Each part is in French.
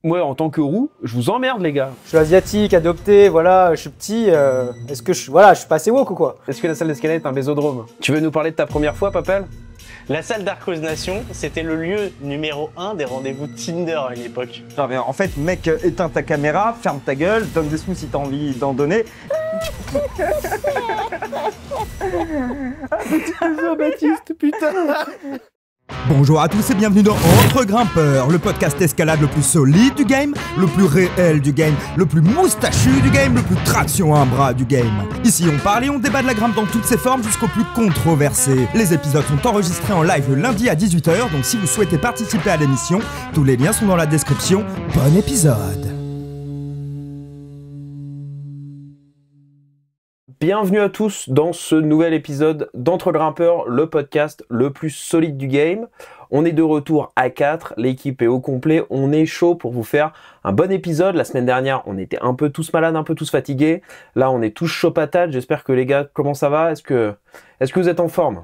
Moi, en tant que roux, je vous emmerde, les gars. Je suis asiatique, adopté, voilà, je suis petit. Est-ce que je suis pas assez woke ou quoi? Est-ce que la salle d'escalade est un bésodrome? Tu veux nous parler de ta première fois, Papel? La salle d'Arcos Nation, c'était le lieu numéro 1 des rendez-vous Tinder à une époque. Genre, en fait, mec, éteins ta caméra, ferme ta gueule, donne des sous si t'as envie d'en donner. Jean-Baptiste, putain. Bonjour à tous et bienvenue dans Entre Grimpeurs, le podcast escalade le plus solide du game, le plus réel du game, le plus moustachu du game, le plus traction à un bras du game. Ici on parle et on débat de la grimpe dans toutes ses formes jusqu'au plus controversé. Les épisodes sont enregistrés en live le lundi à 18h, donc si vous souhaitez participer à l'émission, tous les liens sont dans la description. Bon épisode! Bienvenue à tous dans ce nouvel épisode d'Entre Grimpeurs, le podcast le plus solide du game. On est de retour à 4, l'équipe est au complet, on est chaud pour vous faire un bon épisode. La semaine dernière, on était un peu tous malades, un peu tous fatigués. Là, on est tous chaud patates. J'espère que les gars, comment ça va? Est-ce que vous êtes en forme?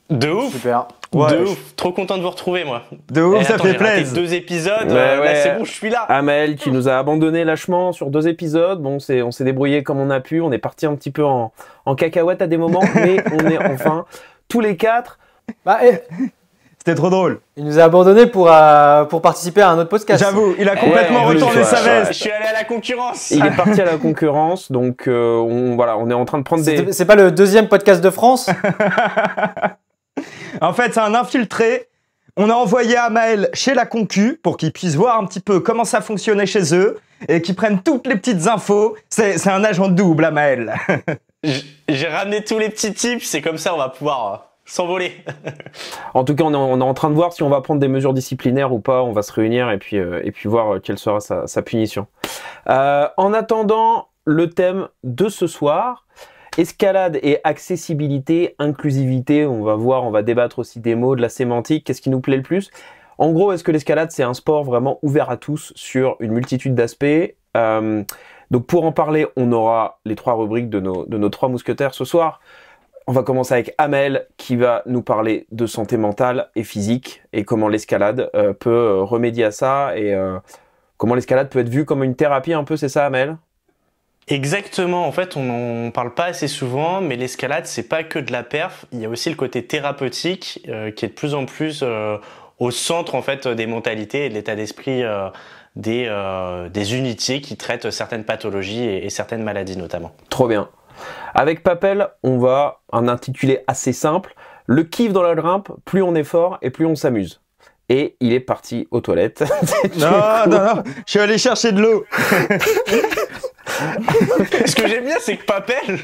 De ouf. Super. Ouais. De ouf. Trop content de vous retrouver, moi. De ouf, ça attends, fait j'ai raté plaisir. 2 épisodes, Ouais. là c'est bon, je suis là. Amel qui nous a abandonné lâchement sur 2 épisodes. Bon, on s'est débrouillé comme on a pu. On est parti un petit peu en cacahuète à des moments, mais on est enfin tous les 4. Bah, C'était trop drôle. il nous a abandonnés pour participer à un autre podcast. J'avoue, il a complètement ouais, retourné ouais, sa ouais. veste. Je suis allé à la concurrence. Il est parti à la concurrence, donc on est en train de prendre des... C'est pas le deuxième podcast de France? En fait, c'est un infiltré. On a envoyé Amael chez la concu pour qu'il puisse voir un petit peu comment ça fonctionnait chez eux et qu'ils prennent toutes les petites infos. C'est un agent double, Amael. J'ai ramené tous les petits tips, c'est comme ça on va pouvoir s'envoler. En tout cas, on est en train de voir si on va prendre des mesures disciplinaires ou pas. On va se réunir et puis voir quelle sera sa punition. En attendant, le thème de ce soir, escalade et accessibilité, inclusivité. On va débattre aussi des mots, de la sémantique. Qu'est-ce qui nous plaît le plus? En gros, est-ce que l'escalade, c'est un sport vraiment ouvert à tous sur une multitude d'aspects? Donc pour en parler, on aura les 3 rubriques de nos 3 mousquetaires ce soir. On va commencer avec Amel qui va nous parler de santé mentale et physique et comment l'escalade peut remédier à ça et comment l'escalade peut être vue comme une thérapie un peu, c'est ça Amel? Exactement, en fait on parle pas assez souvent, mais l'escalade c'est pas que de la perf, il y a aussi le côté thérapeutique qui est de plus en plus au centre en fait des mentalités et de l'état d'esprit des unitiers qui traitent certaines pathologies et certaines maladies notamment. Trop bien. Avec Papel, on va un intitulé assez simple. Le kiff dans la grimpe, plus on est fort et plus on s'amuse. Et il est parti aux toilettes. Non, je suis allé chercher de l'eau. Ce que j'aime bien, c'est que Papel,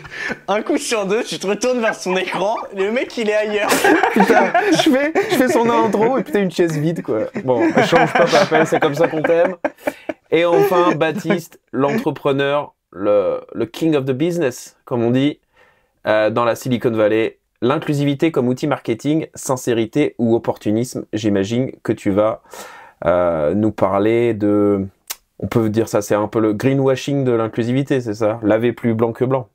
un coup sur 2, tu te retournes vers son écran, le mec il est ailleurs. Putain, je fais son intro et putain une chaise vide quoi. Bon, change pas Papel, c'est comme ça qu'on t'aime. Et enfin, Baptiste, l'entrepreneur, le king of the business, comme on dit, dans la Silicon Valley. L'inclusivité comme outil marketing, sincérité ou opportunisme, j'imagine que tu vas nous parler de... On peut dire ça, c'est un peu le greenwashing de l'inclusivité, c'est ça? Laver plus blanc que blanc.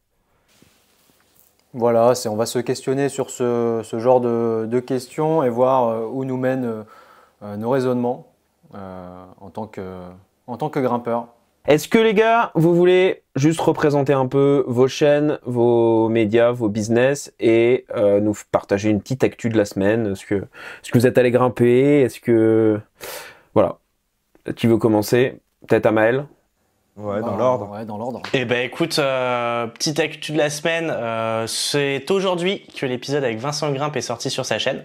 Voilà, on va se questionner sur ce genre de questions et voir où nous mènent nos raisonnements en tant que grimpeurs. Est-ce que les gars, vous voulez juste représenter un peu vos chaînes, vos médias, vos business et nous partager une petite actu de la semaine? Est-ce que vous êtes allé grimper? Est-ce que... Voilà. Qui veut commencer? Peut-être Amael? Ouais, dans l'ordre. Ouais, dans l'ordre. Eh ben écoute, petite actu de la semaine, c'est aujourd'hui que l'épisode avec Vincent Grimpe est sorti sur sa chaîne.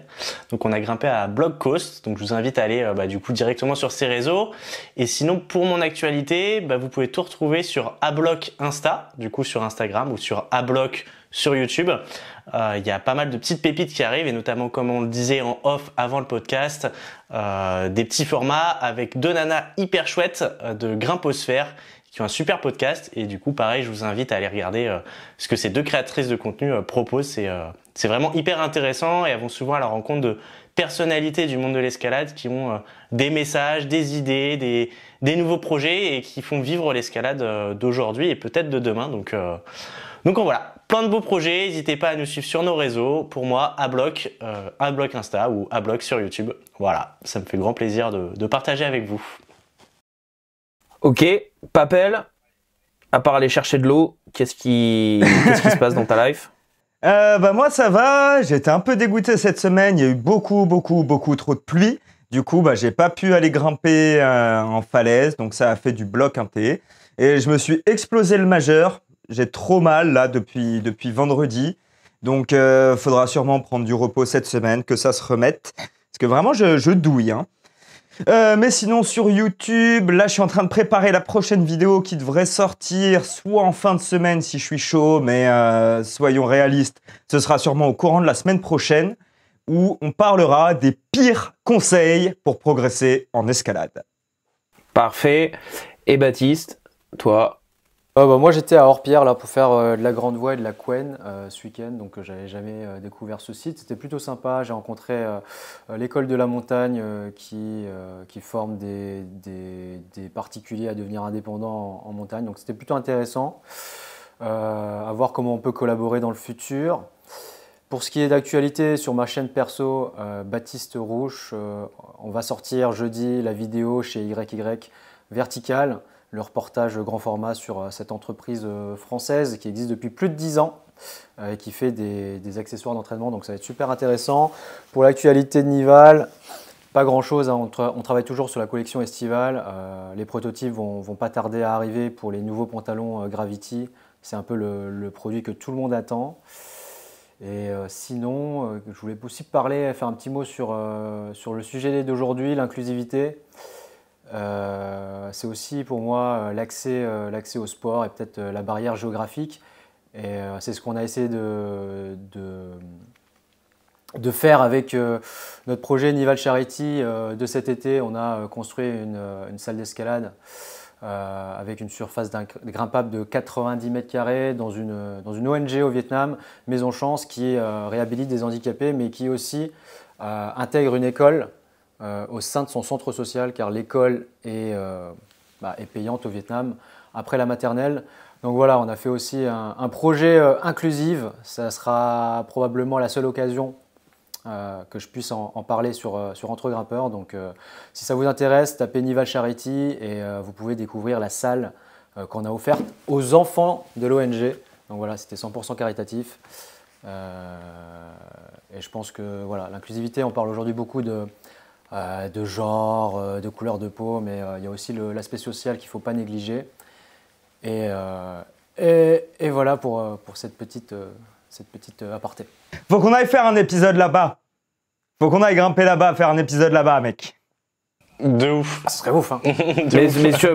Donc on a grimpé à Blog Coast, donc je vous invite à aller du coup directement sur ses réseaux. Et sinon pour mon actualité, vous pouvez tout retrouver sur Ablock Insta, du coup sur Instagram ou sur Ablock sur YouTube. Il y a pas mal de petites pépites qui arrivent et notamment comme on le disait en off avant le podcast, des petits formats avec 2 nanas hyper chouettes de Grimposphère qui ont un super podcast et du coup pareil je vous invite à aller regarder ce que ces 2 créatrices de contenu proposent. C'est vraiment hyper intéressant et elles vont souvent à la rencontre de personnalités du monde de l'escalade qui ont des messages, des idées, des nouveaux projets et qui font vivre l'escalade d'aujourd'hui et peut-être de demain. Donc voilà, plein de beaux projets, n'hésitez pas à nous suivre sur nos réseaux. Pour moi, Ablock Insta ou Ablock sur YouTube. Voilà, ça me fait grand plaisir de partager avec vous. Ok, Papel, à part aller chercher de l'eau, qu'est-ce qui se passe dans ta life? Moi ça va, j'étais un peu dégoûté cette semaine, il y a eu beaucoup trop de pluie. Du coup, j'ai pas pu aller grimper en falaise, donc ça a fait du bloc inté. Et je me suis explosé le majeur, j'ai trop mal là depuis vendredi. Donc faudra sûrement prendre du repos cette semaine, que ça se remette. Parce que vraiment je douille, hein. Mais sinon sur YouTube, là je suis en train de préparer la prochaine vidéo qui devrait sortir soit en fin de semaine si je suis chaud, mais soyons réalistes, ce sera sûrement au courant de la semaine prochaine où on parlera des pires conseils pour progresser en escalade. Parfait. Et Baptiste, toi? Moi j'étais à Orpierre là pour faire de la Grande Voie et de la Couenne ce week-end, donc j'avais jamais découvert ce site. C'était plutôt sympa. J'ai rencontré l'école de la montagne qui forme des particuliers à devenir indépendants en montagne, donc c'était plutôt intéressant à voir comment on peut collaborer dans le futur. Pour ce qui est d'actualité sur ma chaîne perso, Baptiste Rouche, on va sortir jeudi la vidéo chez YY Vertical, le reportage grand format sur cette entreprise française qui existe depuis plus de 10 ans et qui fait des accessoires d'entraînement, donc ça va être super intéressant. Pour l'actualité de Nival, pas grand chose, hein. On travaille toujours sur la collection estivale, les prototypes vont pas tarder à arriver pour les nouveaux pantalons Gravity, c'est un peu le produit que tout le monde attend. Et sinon, je voulais aussi faire un petit mot sur le sujet d'aujourd'hui, l'inclusivité. C'est aussi pour moi l'accès au sport et peut-être la barrière géographique. Et c'est ce qu'on a essayé de faire avec notre projet Nival Charity de cet été. On a construit une salle d'escalade avec une surface grimpable de 90 mètres carrés dans une ONG au Vietnam, Maison Chance, qui réhabilite des handicapés, mais qui aussi intègre une école au sein de son centre social, car l'école est payante au Vietnam après la maternelle. Donc voilà, on a fait aussi un projet inclusif. Ça sera probablement la seule occasion que je puisse en parler sur Entre Grimpeurs. Donc si ça vous intéresse, tapez Nival Charity et vous pouvez découvrir la salle qu'on a offerte aux enfants de l'ONG. Donc voilà, c'était 100% caritatif. Et je pense que voilà, l'inclusivité, on parle aujourd'hui beaucoup de genre, de couleur de peau, mais il y a aussi l'aspect social qu'il ne faut pas négliger. Et voilà pour cette petite aparté. Faut qu'on aille faire un épisode là-bas. Faut qu'on aille grimper là-bas, faire un épisode là-bas, mec. De ouf. Ce serait ouf, hein.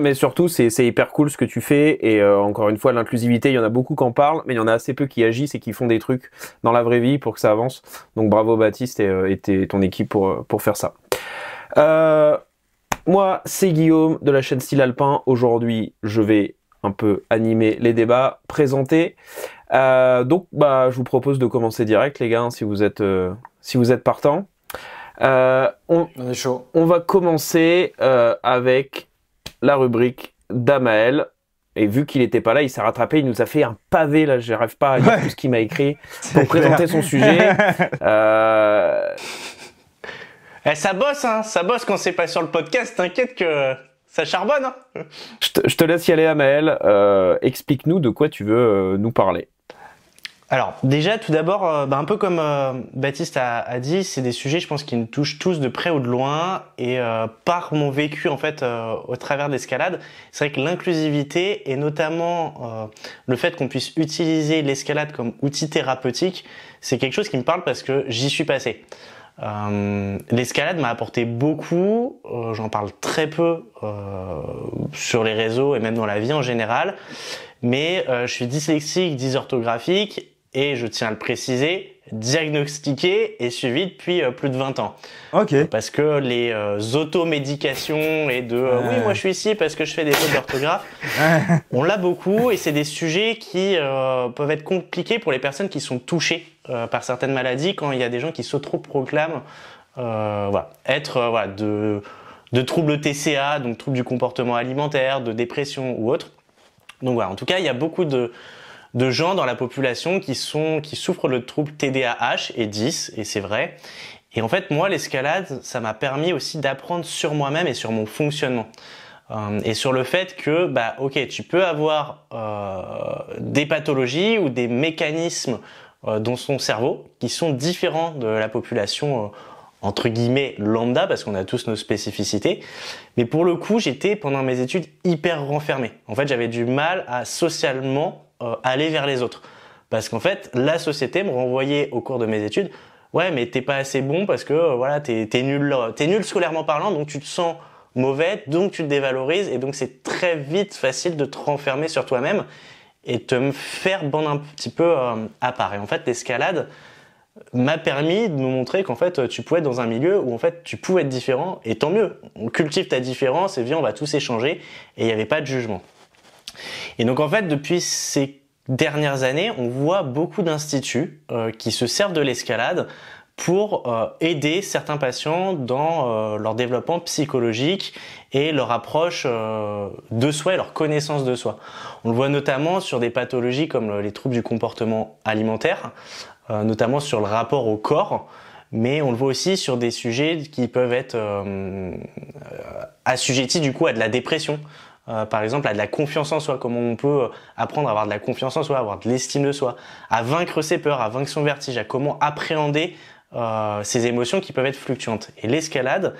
mais surtout, c'est hyper cool ce que tu fais. Et encore une fois, l'inclusivité, il y en a beaucoup qui en parlent, mais il y en a assez peu qui agissent et qui font des trucs dans la vraie vie pour que ça avance. Donc bravo Baptiste et ton équipe pour faire ça. Moi, c'est Guillaume de la chaîne Style Alpin. Aujourd'hui, je vais un peu animer les débats, présenter. Donc, je vous propose de commencer direct, les gars, hein, si vous êtes partants. On est chaud. On va commencer avec la rubrique d'Amael. Et vu qu'il n'était pas là, il s'est rattrapé, il nous a fait un pavé, là, je n'arrive pas à lire tout ce qu'il m'a écrit pour présenter son sujet. Ça bosse, hein, ça bosse quand c'est pas sur le podcast, t'inquiète que ça charbonne. Hein. Je te laisse y aller, Amael. Explique-nous de quoi tu veux nous parler. Alors déjà, tout d'abord, un peu comme Baptiste a dit, c'est des sujets, je pense, qui nous touchent tous de près ou de loin. Et par mon vécu, en fait, au travers de l'escalade, c'est vrai que l'inclusivité et notamment le fait qu'on puisse utiliser l'escalade comme outil thérapeutique, c'est quelque chose qui me parle parce que j'y suis passé. L'escalade m'a apporté beaucoup, j'en parle très peu sur les réseaux et même dans la vie en général, mais je suis dyslexique, dysorthographique et je tiens à le préciser, diagnostiqué et suivi depuis plus de 20 ans. Ok. Parce que les automédications et oui, moi je suis ici parce que je fais des fautes d'orthographe, on l'a beaucoup et c'est des sujets qui peuvent être compliqués pour les personnes qui sont touchées par certaines maladies quand il y a des gens qui s'autoproclament être de troubles TCA, donc troubles du comportement alimentaire, de dépression ou autre. Donc voilà, en tout cas, il y a beaucoup de gens dans la population qui souffrent de troubles TDAH et 10, et c'est vrai. Et en fait, moi, l'escalade, ça m'a permis aussi d'apprendre sur moi-même et sur mon fonctionnement. et sur le fait que, bah, ok, tu peux avoir des pathologies ou des mécanismes dans son cerveau qui sont différents de la population entre guillemets lambda, parce qu'on a tous nos spécificités. Mais pour le coup, j'étais pendant mes études hyper renfermé. En fait, j'avais du mal à socialement aller vers les autres, parce qu'en fait, la société me renvoyait au cours de mes études. Ouais, mais t'es pas assez bon parce que voilà, t'es nul scolairement parlant, donc tu te sens mauvais, donc tu te dévalorises, et donc c'est très vite facile de te renfermer sur toi-même et te me faire bande un petit peu à part. Et en fait, l'escalade m'a permis de me montrer qu'en fait, tu pouvais être dans un milieu où en fait, tu pouvais être différent, et tant mieux. On cultive ta différence et viens, on va tous échanger, et il n'y avait pas de jugement. Et donc en fait, depuis ces dernières années, on voit beaucoup d'instituts qui se servent de l'escalade pour aider certains patients dans leur développement psychologique et leur approche de soi et leur connaissance de soi. On le voit notamment sur des pathologies comme les troubles du comportement alimentaire, notamment sur le rapport au corps, mais on le voit aussi sur des sujets qui peuvent être assujettis du coup à de la dépression. Par exemple, à de la confiance en soi, comment on peut apprendre à avoir de la confiance en soi, à avoir de l'estime de soi, à vaincre ses peurs, à vaincre son vertige, à comment appréhender ces émotions qui peuvent être fluctuantes. Et l'escalade,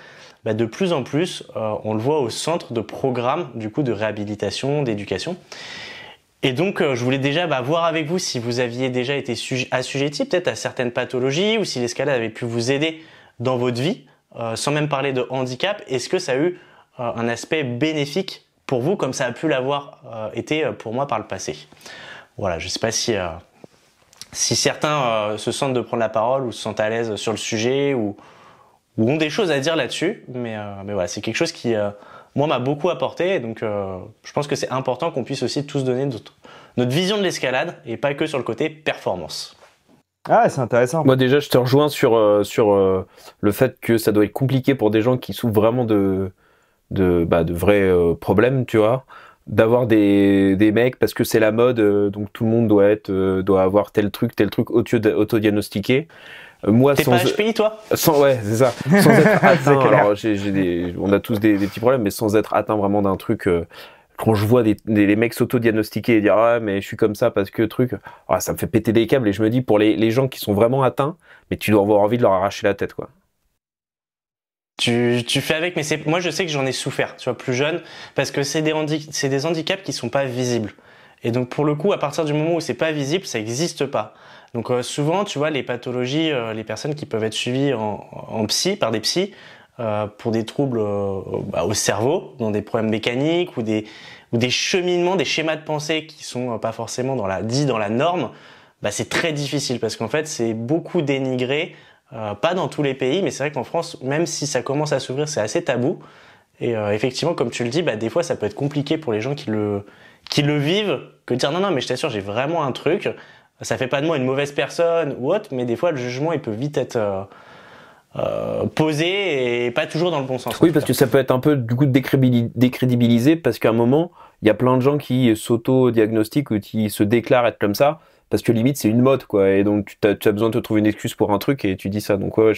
bah, de plus en plus, on le voit au centre de programmes du coup de réhabilitation, d'éducation. Et donc, je voulais déjà voir avec vous si vous aviez déjà été assujetti peut-être à certaines pathologies, ou si l'escalade avait pu vous aider dans votre vie, sans même parler de handicap. Est-ce que ça a eu un aspect bénéfique pour vous, comme ça a pu l'avoir été pour moi par le passé? Voilà, je ne sais pas si certains se sentent de prendre la parole ou se sentent à l'aise sur le sujet ou ont des choses à dire là-dessus, mais voilà, c'est quelque chose qui moi m'a beaucoup apporté, donc je pense que c'est important qu'on puisse aussi tous donner notre vision de l'escalade et pas que sur le côté performance. Ah, c'est intéressant. Moi déjà, je te rejoins sur le fait que ça doit être compliqué pour des gens qui souffrent vraiment de vrais problèmes, tu vois, d'avoir des mecs parce que c'est la mode, donc tout le monde doit avoir tel truc autodiagnostiqué. Moi, t'es pas HPI, toi? Ouais, c'est ça. Sans être atteint. Alors, on a tous des petits problèmes, mais sans être atteint vraiment d'un truc. Quand je vois les mecs s'auto-diagnostiquer et dire ah mais je suis comme ça parce que truc, ça me fait péter des câbles, et je me dis pour les gens qui sont vraiment atteints, mais tu dois avoir envie de leur arracher la tête, quoi. Tu fais avec, mais moi je sais que j'en ai souffert, tu vois, plus jeune, parce que c'est des handicaps qui sont pas visibles. Et donc pour le coup, à partir du moment où c'est pas visible, ça existe pas. Donc souvent, tu vois, les pathologies, les personnes qui peuvent être suivies en psy, par des psys, pour des troubles au cerveau, dans des problèmes mécaniques ou des cheminements, des schémas de pensée qui sont pas forcément dans la norme, c'est très difficile parce qu'en fait, c'est beaucoup dénigré. Pas dans tous les pays, mais c'est vrai qu'en France, même si ça commence à s'ouvrir, c'est assez tabou. Et effectivement, comme tu le dis, des fois, ça peut être compliqué pour les gens qui le vivent, que de dire non, mais je t'assure, j'ai vraiment un truc. Ça fait pas de moi une mauvaise personne ou autre, mais des fois, le jugement, il peut vite être posé et pas toujours dans le bon sens. Oui, parce que ça peut être un peu du coup décrédibilisé, parce qu'à un moment, il y a plein de gens qui s'auto-diagnostiquent ou qui se déclarent être comme ça, parce que limite c'est une mode, quoi, et donc tu as besoin de te trouver une excuse pour un truc et tu dis ça. Donc ouais,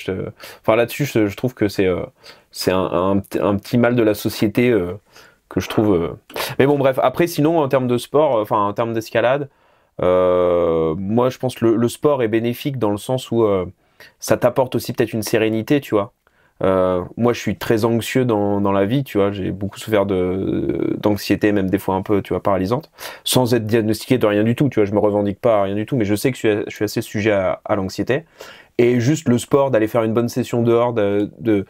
enfin là-dessus je trouve que c'est un petit mal de la société que je trouve. Mais bon bref, après sinon en termes de sport, enfin en termes d'escalade, moi je pense que le sport est bénéfique dans le sens où ça t'apporte aussi peut-être une sérénité, tu vois. Moi je suis très anxieux dans la vie, tu vois, j'ai beaucoup souffert d'anxiété, même des fois un peu, tu vois, paralysante, sans être diagnostiqué de rien du tout, tu vois, je me revendique pas à rien du tout, mais je sais que je suis assez sujet à l'anxiété. Et juste le sport, d'aller faire une bonne session dehors, de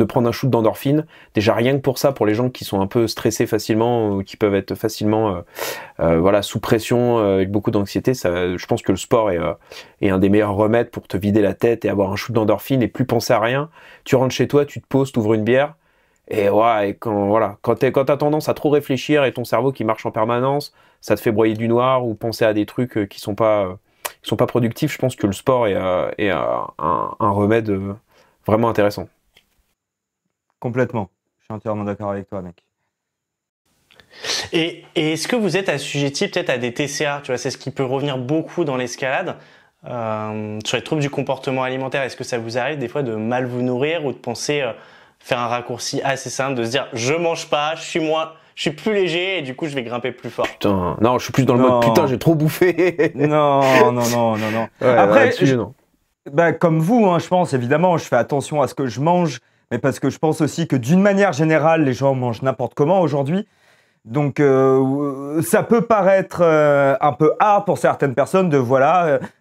prendre un shoot d'endorphine, déjà rien que pour ça, pour les gens qui sont un peu stressés facilement, qui peuvent être facilement sous pression, avec beaucoup d'anxiété, je pense que le sport est un des meilleurs remèdes pour te vider la tête et avoir un shoot d'endorphine et plus penser à rien. Tu rentres chez toi, tu te poses, t'ouvres une bière, et quand t'as tendance à trop réfléchir et ton cerveau qui marche en permanence, ça te fait broyer du noir ou penser à des trucs qui sont pas productifs. Je pense que le sport est un remède vraiment intéressant. Complètement. Je suis entièrement d'accord avec toi, mec. Et est-ce que vous êtes assujetti peut-être à des TCA? Tu vois, c'est ce qui peut revenir beaucoup dans l'escalade. Sur les troubles du comportement alimentaire, est-ce que ça vous arrive des fois de mal vous nourrir ou de penser faire un raccourci assez simple de se dire je mange pas, je suis plus léger et du coup je vais grimper plus fort. Putain, non, je suis plus dans le mode putain, j'ai trop bouffé. Non. Ouais, Après, non. Comme vous, hein, je pense, évidemment, je fais attention à ce que je mange, mais parce que je pense aussi que d'une manière générale, les gens mangent n'importe comment aujourd'hui. Donc, ça peut paraître un peu hard pour certaines personnes de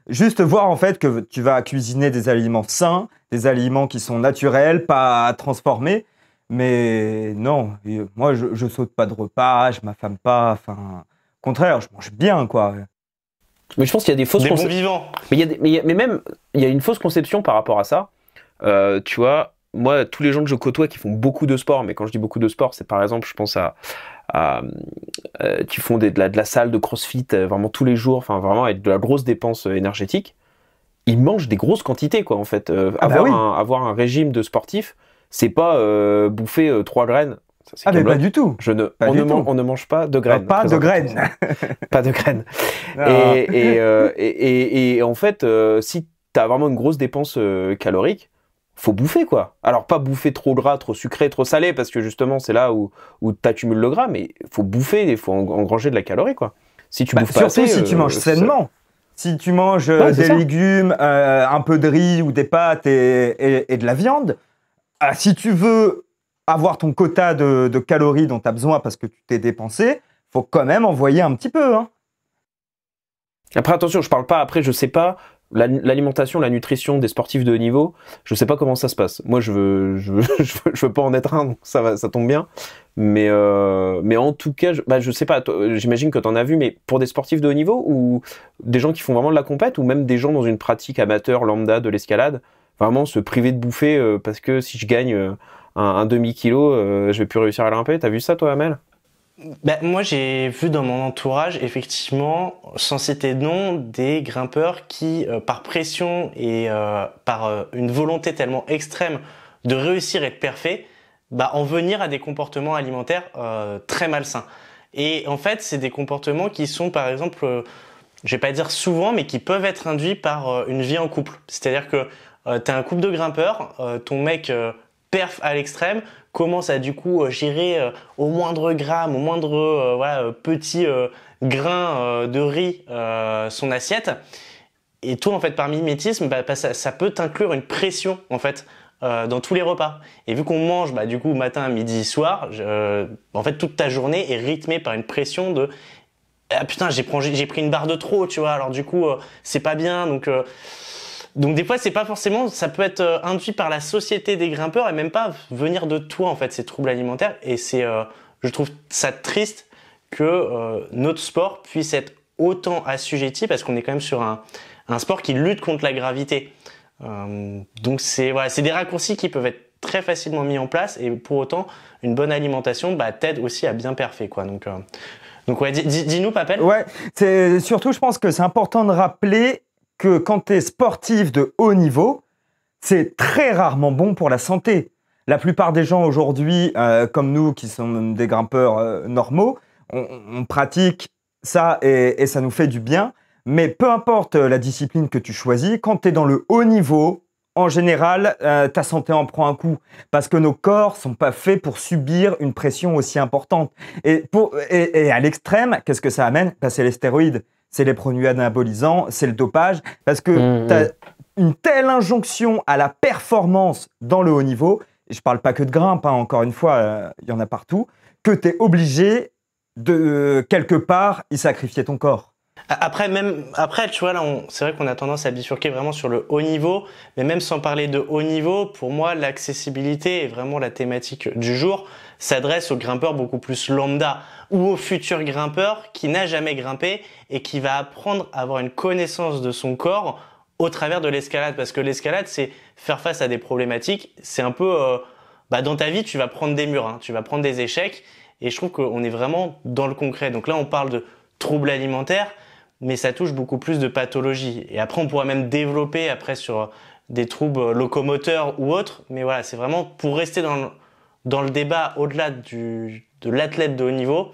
juste voir en fait que tu vas cuisiner des aliments sains, des aliments qui sont naturels, pas transformés. Mais non, moi, je saute pas de repas, je m'affame pas. Enfin, au contraire, je mange bien, quoi. Mais je pense qu'il y a des fausses Des bons conceptions. vivants. Mais même, il y a une fausse conception par rapport à ça. Tu vois, moi, tous les gens que je côtoie qui font beaucoup de sport, mais quand je dis beaucoup de sport, c'est par exemple, je pense qui font de la salle de crossfit vraiment tous les jours, enfin vraiment avec de la grosse dépense énergétique. Ils mangent des grosses quantités, quoi, en fait. Avoir un régime de sportif, c'est pas bouffer 3 graines. Ça, mais pas du tout. On ne mange pas de graines. Pas de graines. Pas de graines. Et en fait, si tu as vraiment une grosse dépense calorique, faut bouffer, quoi. Alors, pas bouffer trop gras, trop sucré, trop salé, parce que justement, c'est là où tu accumules le gras, mais faut bouffer, il faut engranger de la calorie, quoi. Si tu bouffes pas surtout assez, si tu manges sainement. Si tu manges des légumes, un peu de riz ou des pâtes et de la viande, si tu veux avoir ton quota de calories dont tu as besoin parce que tu t'es dépensé, faut quand même envoyer un petit peu. Hein. Après, attention, je parle pas, après, je sais pas, l'alimentation, la nutrition des sportifs de haut niveau, je sais pas comment ça se passe. Moi, je veux pas en être un, donc ça tombe bien. Mais en tout cas, je sais pas, j'imagine que t'en as vu, mais pour des sportifs de haut niveau ou des gens qui font vraiment de la compète ou même des gens dans une pratique amateur lambda de l'escalade, vraiment se priver de bouffer parce que si je gagne un demi-kilo, je vais plus réussir à grimper. T'as vu ça, toi, Amel? Moi, j'ai vu dans mon entourage, effectivement, sans citer de nom, des grimpeurs qui, par pression et par une volonté tellement extrême de réussir et de parfait, en venir à des comportements alimentaires très malsains. Et en fait, c'est des comportements qui sont, par exemple, je vais pas dire souvent, mais qui peuvent être induits par une vie en couple. C'est-à-dire que t'es un couple de grimpeurs, ton mec perf à l'extrême, commence à du coup gérer au moindre gramme, au moindre petit grain de riz son assiette. Et toi, en fait, par mimétisme, ça peut t'inclure une pression, en fait, dans tous les repas. Et vu qu'on mange, du coup, matin, midi, soir, en fait, toute ta journée est rythmée par une pression de ah putain, j'ai pris une barre de trop, tu vois. Alors du coup, c'est pas bien. Donc des fois, c'est pas forcément, ça peut être induit par la société des grimpeurs et même pas venir de toi, en fait, ces troubles alimentaires. Et je trouve ça triste que notre sport puisse être autant assujetti parce qu'on est quand même sur un sport qui lutte contre la gravité. Donc c'est des raccourcis qui peuvent être très facilement mis en place et pour autant, une bonne alimentation t'aide aussi à bien perfer, quoi. Donc ouais, dis-nous, Papel. Ouais, c'est surtout, je pense que c'est important de rappeler que quand tu es sportif de haut niveau, c'est très rarement bon pour la santé. La plupart des gens aujourd'hui, comme nous, qui sommes des grimpeurs normaux, on pratique ça et ça nous fait du bien. Mais peu importe la discipline que tu choisis, quand tu es dans le haut niveau, en général, ta santé en prend un coup. Parce que nos corps sont pas faits pour subir une pression aussi importante. Et à l'extrême, qu'est-ce que ça amène ? C'est les stéroïdes. C'est les produits anabolisants, c'est le dopage, parce que tu as une telle injonction à la performance dans le haut niveau, et je parle pas que de grimpe, hein, encore une fois, il y en a partout, que tu es obligé de, quelque part, y sacrifier ton corps. Après, tu vois, là, c'est vrai qu'on a tendance à bifurquer vraiment sur le haut niveau, mais même sans parler de haut niveau, pour moi, l'accessibilité est vraiment la thématique du jour, s'adresse aux grimpeurs beaucoup plus lambda ou au futur grimpeur qui n'a jamais grimpé et qui va apprendre à avoir une connaissance de son corps au travers de l'escalade. Parce que l'escalade, c'est faire face à des problématiques. C'est un peu, dans ta vie, tu vas prendre des murs, hein, tu vas prendre des échecs. Et je trouve qu'on est vraiment dans le concret. Donc là, on parle de troubles alimentaires, mais ça touche beaucoup plus de pathologies. Et après, on pourra même développer après sur des troubles locomoteurs ou autres. Mais voilà, c'est vraiment pour rester dans le débat au-delà de l'athlète de haut niveau,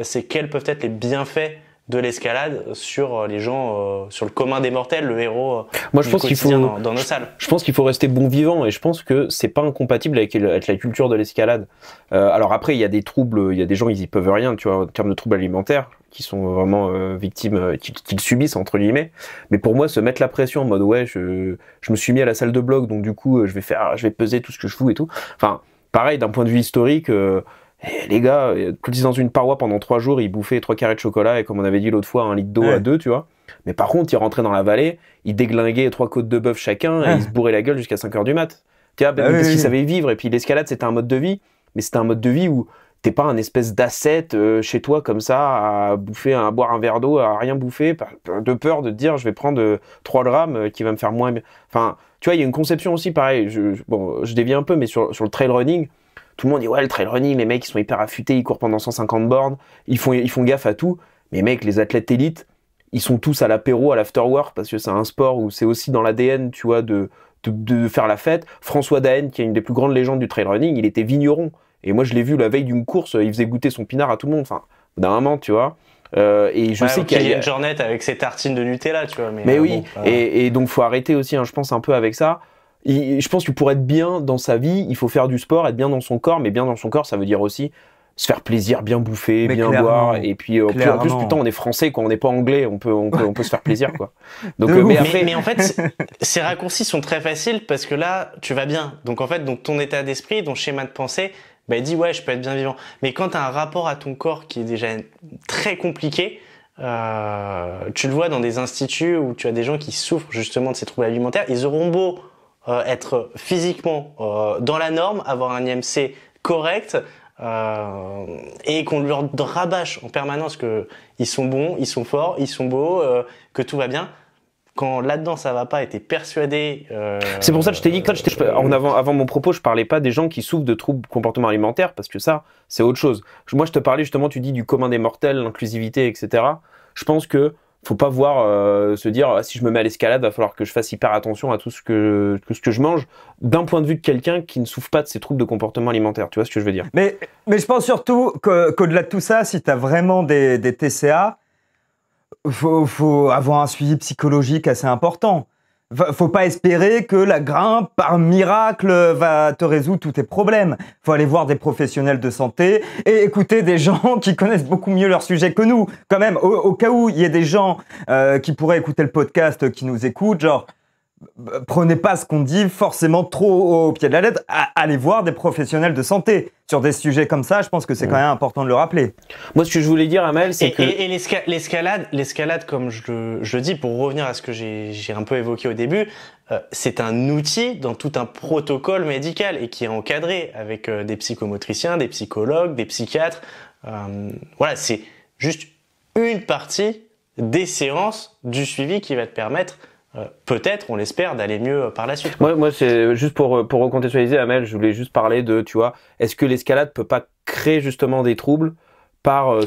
c'est quels peuvent être les bienfaits de l'escalade sur les gens, sur le commun des mortels, le héros Moi, je du pense qu'il quotidien faut, dans nos salles. je pense qu'il faut rester bon vivant et je pense que c'est pas incompatible avec la culture de l'escalade. Alors après, il y a des troubles, il y a des gens, ils y peuvent rien, tu vois, en termes de troubles alimentaires, qui sont vraiment victimes, qui le subissent, entre guillemets. Mais pour moi, se mettre la pression en mode, ouais, je me suis mis à la salle de bloc, donc du coup, je vais peser tout ce que je fous et tout. Enfin, pareil, d'un point de vue historique, les gars, quand ils étaient dans une paroi pendant 3 jours, ils bouffaient 3 carrés de chocolat et comme on avait dit l'autre fois, 1 litre d'eau à 2, tu vois. Mais par contre, ils rentraient dans la vallée, ils déglinguaient 3 côtes de bœuf chacun et ils se bourraient la gueule jusqu'à 5 heures du mat. Tu vois, parce qu'ils savaient vivre. Et puis l'escalade, c'était un mode de vie, mais c'était un mode de vie où t'es pas un espèce d'ascète chez toi comme ça, à boire un verre d'eau, à rien bouffer, de peur de te dire je vais prendre 3 grammes qui va me faire moins bien. Enfin, tu vois, il y a une conception aussi, pareil, je dévie un peu, mais sur le trail running, tout le monde dit ouais, le trail running, les mecs ils sont hyper affûtés, ils courent pendant 150 bornes, ils font gaffe à tout. Mais mec, les athlètes élites, ils sont tous à l'apéro, à l'afterwork, parce que c'est un sport où c'est aussi dans l'ADN, tu vois, de faire la fête. François Daen, qui est une des plus grandes légendes du trail running, il était vigneron. Et moi, je l'ai vu la veille d'une course, il faisait goûter son pinard à tout le monde. Enfin, d'un moment, tu vois. Et je sais qu'il y a une journée avec ses tartines de Nutella, tu vois. Mais oui, bon, et donc faut arrêter aussi, hein, je pense, un peu avec ça. Je pense que pour être bien dans sa vie, il faut faire du sport, être bien dans son corps, mais bien dans son corps, ça veut dire aussi se faire plaisir, bien bouffer, bien boire, et puis en plus putain, on est français, quoi, on n'est pas anglais, on peut se faire plaisir, quoi. Donc mais en fait, ces raccourcis sont très faciles parce que là, tu vas bien. Donc en fait, ton état d'esprit, ton schéma de pensée, il dit ouais, je peux être bien vivant. Mais quand tu as un rapport à ton corps qui est déjà très compliqué, tu le vois dans des instituts où tu as des gens qui souffrent justement de ces troubles alimentaires, ils auront beau être physiquement dans la norme, avoir un IMC correct, et qu'on leur rabâche en permanence que ils sont bons, ils sont forts, ils sont beaux, que tout va bien. Quand là-dedans ça va pas et t'es persuadé. C'est pour ça que je t'ai dit que avant mon propos, je parlais pas des gens qui souffrent de troubles comportement alimentaires parce que ça, c'est autre chose. Moi, je te parlais justement, tu dis du commun des mortels, l'inclusivité, etc. Je pense que faut pas voir se dire si je me mets à l'escalade, va falloir que je fasse hyper attention à tout ce que je mange d'un point de vue de quelqu'un qui ne souffre pas de ces troubles de comportement alimentaire. Tu vois ce que je veux dire? Mais je pense surtout qu'au-delà de tout ça, si tu as vraiment des TCA, faut avoir un suivi psychologique assez important. Faut pas espérer que la grimpe, par miracle, va te résoudre tous tes problèmes. Faut aller voir des professionnels de santé et écouter des gens qui connaissent beaucoup mieux leur sujet que nous. Quand même, au cas où il y ait des gens qui pourraient écouter le podcast, qui nous écoutent, genre, prenez pas ce qu'on dit forcément trop au pied de la lettre. Allez voir des professionnels de santé. Sur des sujets comme ça, je pense que c'est quand même important de le rappeler. Moi, ce que je voulais dire, Amel, c'est que... Et l'escalade, comme je le dis, pour revenir à ce que j'ai un peu évoqué au début, c'est un outil dans tout un protocole médical et qui est encadré avec des psychomotriciens, des psychologues, des psychiatres. Voilà, c'est juste une partie des séances du suivi qui va te permettre peut-être, on l'espère, d'aller mieux par la suite. Moi, c'est juste pour recontextualiser, Amel, je voulais juste parler de, tu vois, est-ce que l'escalade peut pas créer justement des troubles par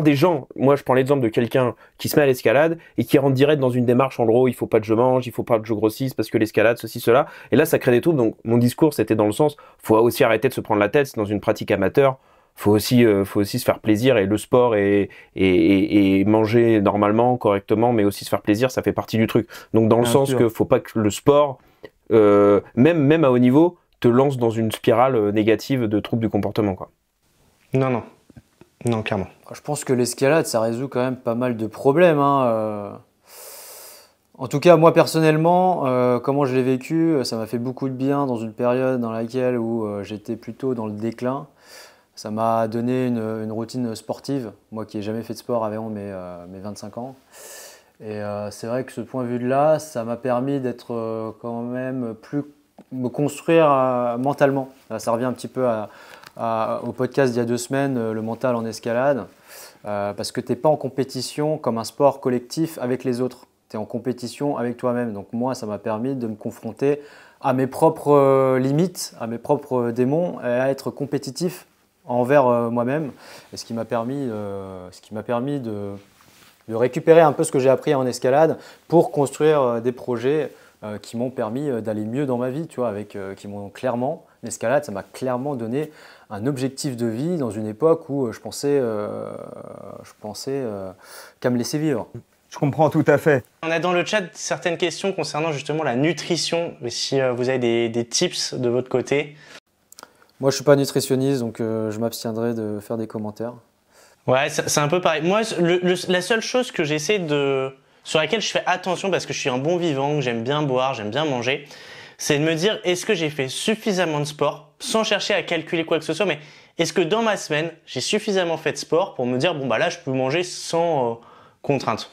des gens? Moi, je prends l'exemple de quelqu'un qui se met à l'escalade et qui rentre direct dans une démarche, en gros, il faut pas que je mange, il faut pas que je grossisse parce que l'escalade, ceci, cela. Et là, ça crée des troubles. Donc, mon discours, c'était dans le sens, faut aussi arrêter de se prendre la tête, c'est dans une pratique amateur. Faut aussi se faire plaisir et le sport et manger normalement, correctement, mais aussi se faire plaisir, ça fait partie du truc. Donc dans le sens que faut pas que le sport, même à haut niveau, te lance dans une spirale négative de troubles du comportement, quoi. Non, clairement. Je pense que l'escalade, ça résout quand même pas mal de problèmes, hein. En tout cas, moi personnellement, comment je l'ai vécu, ça m'a fait beaucoup de bien dans une période dans laquelle où j'étais plutôt dans le déclin. Ça m'a donné une routine sportive, moi qui n'ai jamais fait de sport avant mes 25 ans. Et c'est vrai que ce point de vue-là, ça m'a permis d'être quand même me construire mentalement. Là, ça revient un petit peu au podcast d'il y a 2 semaines, le mental en escalade, parce que tu n'es pas en compétition comme un sport collectif avec les autres. Tu es en compétition avec toi-même. Donc moi, ça m'a permis de me confronter à mes propres limites, à mes propres démons, et à être compétitif envers moi-même, et ce qui m'a permis de récupérer un peu ce que j'ai appris en escalade pour construire des projets qui m'ont permis d'aller mieux dans ma vie, tu vois, qui m'ont clairement l'escalade, ça m'a clairement donné un objectif de vie dans une époque où je pensais qu'à me laisser vivre. Je comprends tout à fait. On a dans le chat certaines questions concernant justement la nutrition, si vous avez des tips de votre côté. Moi, je suis pas nutritionniste, donc je m'abstiendrai de faire des commentaires. Ouais, c'est un peu pareil. Moi, la seule chose que sur laquelle je fais attention parce que je suis un bon vivant, que j'aime bien boire, j'aime bien manger, c'est de me dire est-ce que j'ai fait suffisamment de sport sans chercher à calculer quoi que ce soit, mais est-ce que dans ma semaine, j'ai suffisamment fait de sport pour me dire bon bah là, je peux manger sans contrainte.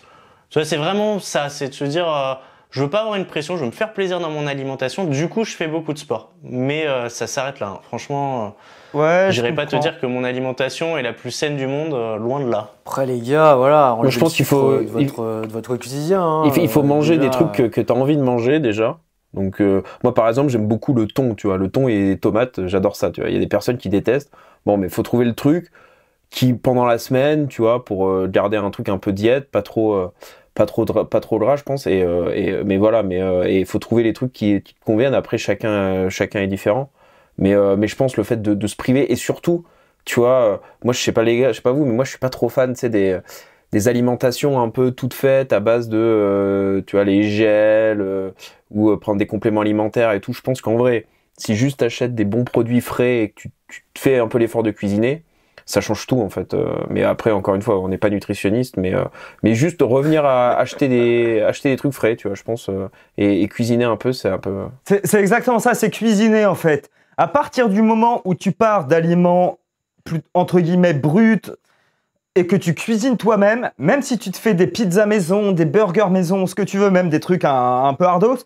Tu vois, c'est vraiment ça, c'est de se dire je veux pas avoir une pression, je veux me faire plaisir dans mon alimentation, du coup, je fais beaucoup de sport. Mais ça s'arrête là, hein. Franchement. Ouais, j'irai pas te dire que mon alimentation est la plus saine du monde, loin de là. Après les gars, voilà, je pense qu'il faut de votre quotidien. Hein, il faut manger déjà, des trucs que tu as envie de manger déjà. Donc moi par exemple, j'aime beaucoup le thon, tu vois, le thon et les tomates, j'adore ça, tu vois. Il y a des personnes qui détestent. Bon, mais faut trouver le truc qui pendant la semaine, tu vois, pour garder un truc un peu diète, pas trop gras, je pense. Mais voilà, et il faut trouver les trucs qui te conviennent. Après, chacun est différent. Mais je pense le fait de se priver et surtout, tu vois, moi je sais pas les gars, je sais pas vous, mais moi je suis pas trop fan, tu sais, des alimentations un peu toutes faites à base de, tu vois, les gels ou prendre des compléments alimentaires et tout. Je pense qu'en vrai, si juste t'achètes des bons produits frais et que tu te fais un peu l'effort de cuisiner, ça change tout en fait. Mais après, encore une fois, on n'est pas nutritionniste, mais juste revenir à acheter des trucs frais, tu vois, je pense, et cuisiner un peu, c'est un peu. C'est exactement ça, c'est cuisiner en fait. À partir du moment où tu pars d'aliments entre guillemets bruts et que tu cuisines toi-même, même si tu te fais des pizzas maison, des burgers maison, ce que tu veux, même des trucs un peu hardos,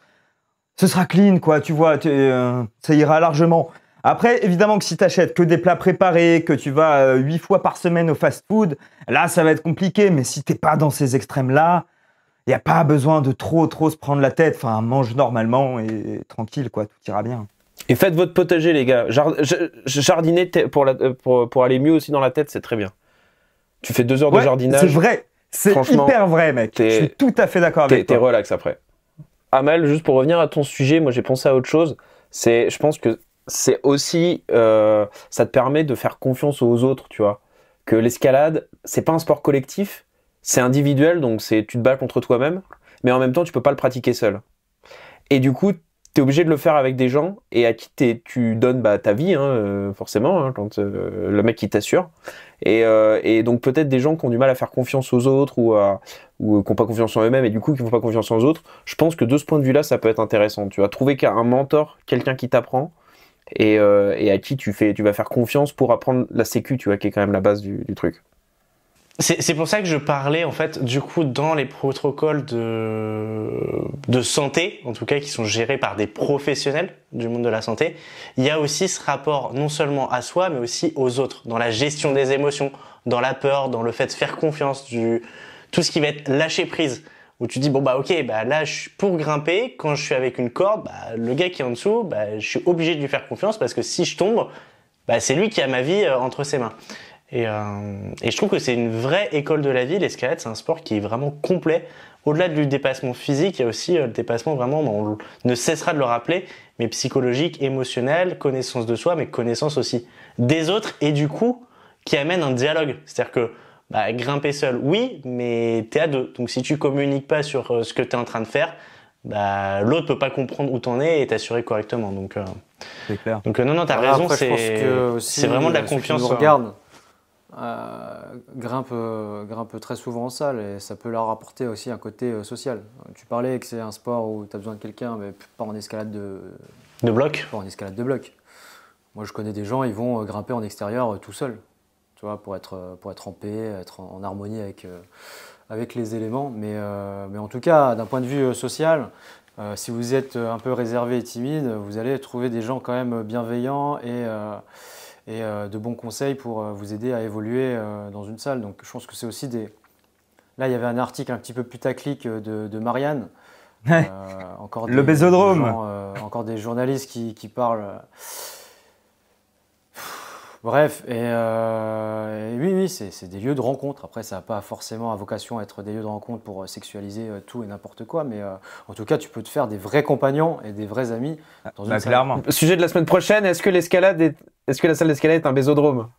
ce sera clean, quoi, tu vois, ça ira largement. Après, évidemment que si tu achètes que des plats préparés, que tu vas 8 fois par semaine au fast-food, là, ça va être compliqué. Mais si t'es pas dans ces extrêmes-là, il n'y a pas besoin de trop se prendre la tête. Enfin, mange normalement et tranquille, quoi, tout ira bien. Et faites votre potager, les gars. Jardiner pour aller mieux aussi dans la tête, c'est très bien. Tu fais 2 heures de jardinage. C'est vrai. C'est hyper vrai, mec. Je suis tout à fait d'accord avec toi. T'es relax après. Amel, juste pour revenir à ton sujet, moi j'ai pensé à autre chose. Je pense que c'est aussi, ça te permet de faire confiance aux autres, tu vois. Que l'escalade, c'est pas un sport collectif, c'est individuel, donc tu te bats contre toi-même, mais en même temps, tu peux pas le pratiquer seul. Et du coup, t'es obligé de le faire avec des gens et à qui tu donnes ta vie, hein, forcément, hein, quand le mec qui t'assure. Et donc peut-être des gens qui ont du mal à faire confiance aux autres ou qui n'ont pas confiance en eux-mêmes et du coup qui font pas confiance aux autres. Je pense que de ce point de vue-là, ça peut être intéressant. Tu vas trouver un mentor, quelqu'un qui t'apprend et à qui tu vas faire confiance pour apprendre la sécu, tu vois, qui est quand même la base du truc. C'est pour ça que je parlais en fait du coup dans les protocoles de santé, en tout cas qui sont gérés par des professionnels du monde de la santé, il y a aussi ce rapport non seulement à soi mais aussi aux autres, dans la gestion des émotions, dans la peur, dans le fait de faire confiance, tout ce qui va être lâcher prise, où tu dis bon bah ok, bah là pour grimper, quand je suis avec une corde, bah, le gars qui est en dessous, bah, je suis obligé de lui faire confiance parce que si je tombe, bah, c'est lui qui a ma vie entre ses mains. Et je trouve que c'est une vraie école de la vie, l'escalade, c'est un sport qui est vraiment complet. Au-delà du dépassement physique, il y a aussi le dépassement vraiment, on ne cessera de le rappeler, mais psychologique, émotionnel, connaissance de soi, mais connaissance aussi des autres, et du coup, qui amène un dialogue. C'est-à-dire que grimper seul, oui, mais t'es à deux. Donc si tu communiques pas sur ce que t'es en train de faire, l'autre peut pas comprendre où t'en es et t'assurer correctement. Donc, c'est clair. Donc non, t'as raison, après, c'est vraiment de la confiance. Ceux qui nous regardent, grimpe très souvent en salle et ça peut leur apporter aussi un côté social. Tu parlais que c'est un sport où tu as besoin de quelqu'un, mais pas en escalade de bloc. Pas en escalade de bloc. Moi, je connais des gens, ils vont grimper en extérieur tout seuls, tu vois, pour être en paix, être en harmonie avec les éléments. Mais en tout cas, d'un point de vue social, si vous êtes un peu réservé et timide, vous allez trouver des gens quand même bienveillants et de bons conseils pour vous aider à évoluer dans une salle. Donc je pense que c'est aussi Là, il y avait un article un petit peu putaclic de Marianne. Le bésodrome. Encore des journalistes qui parlent. Bref, et oui, oui, c'est des lieux de rencontre. Après, ça n'a pas forcément à vocation à être des lieux de rencontre pour sexualiser tout et n'importe quoi, mais en tout cas, tu peux te faire des vrais compagnons et des vrais amis dans une salle. Clairement. Sujet de la semaine prochaine, est-ce que la salle d'escalade est un bésodrome?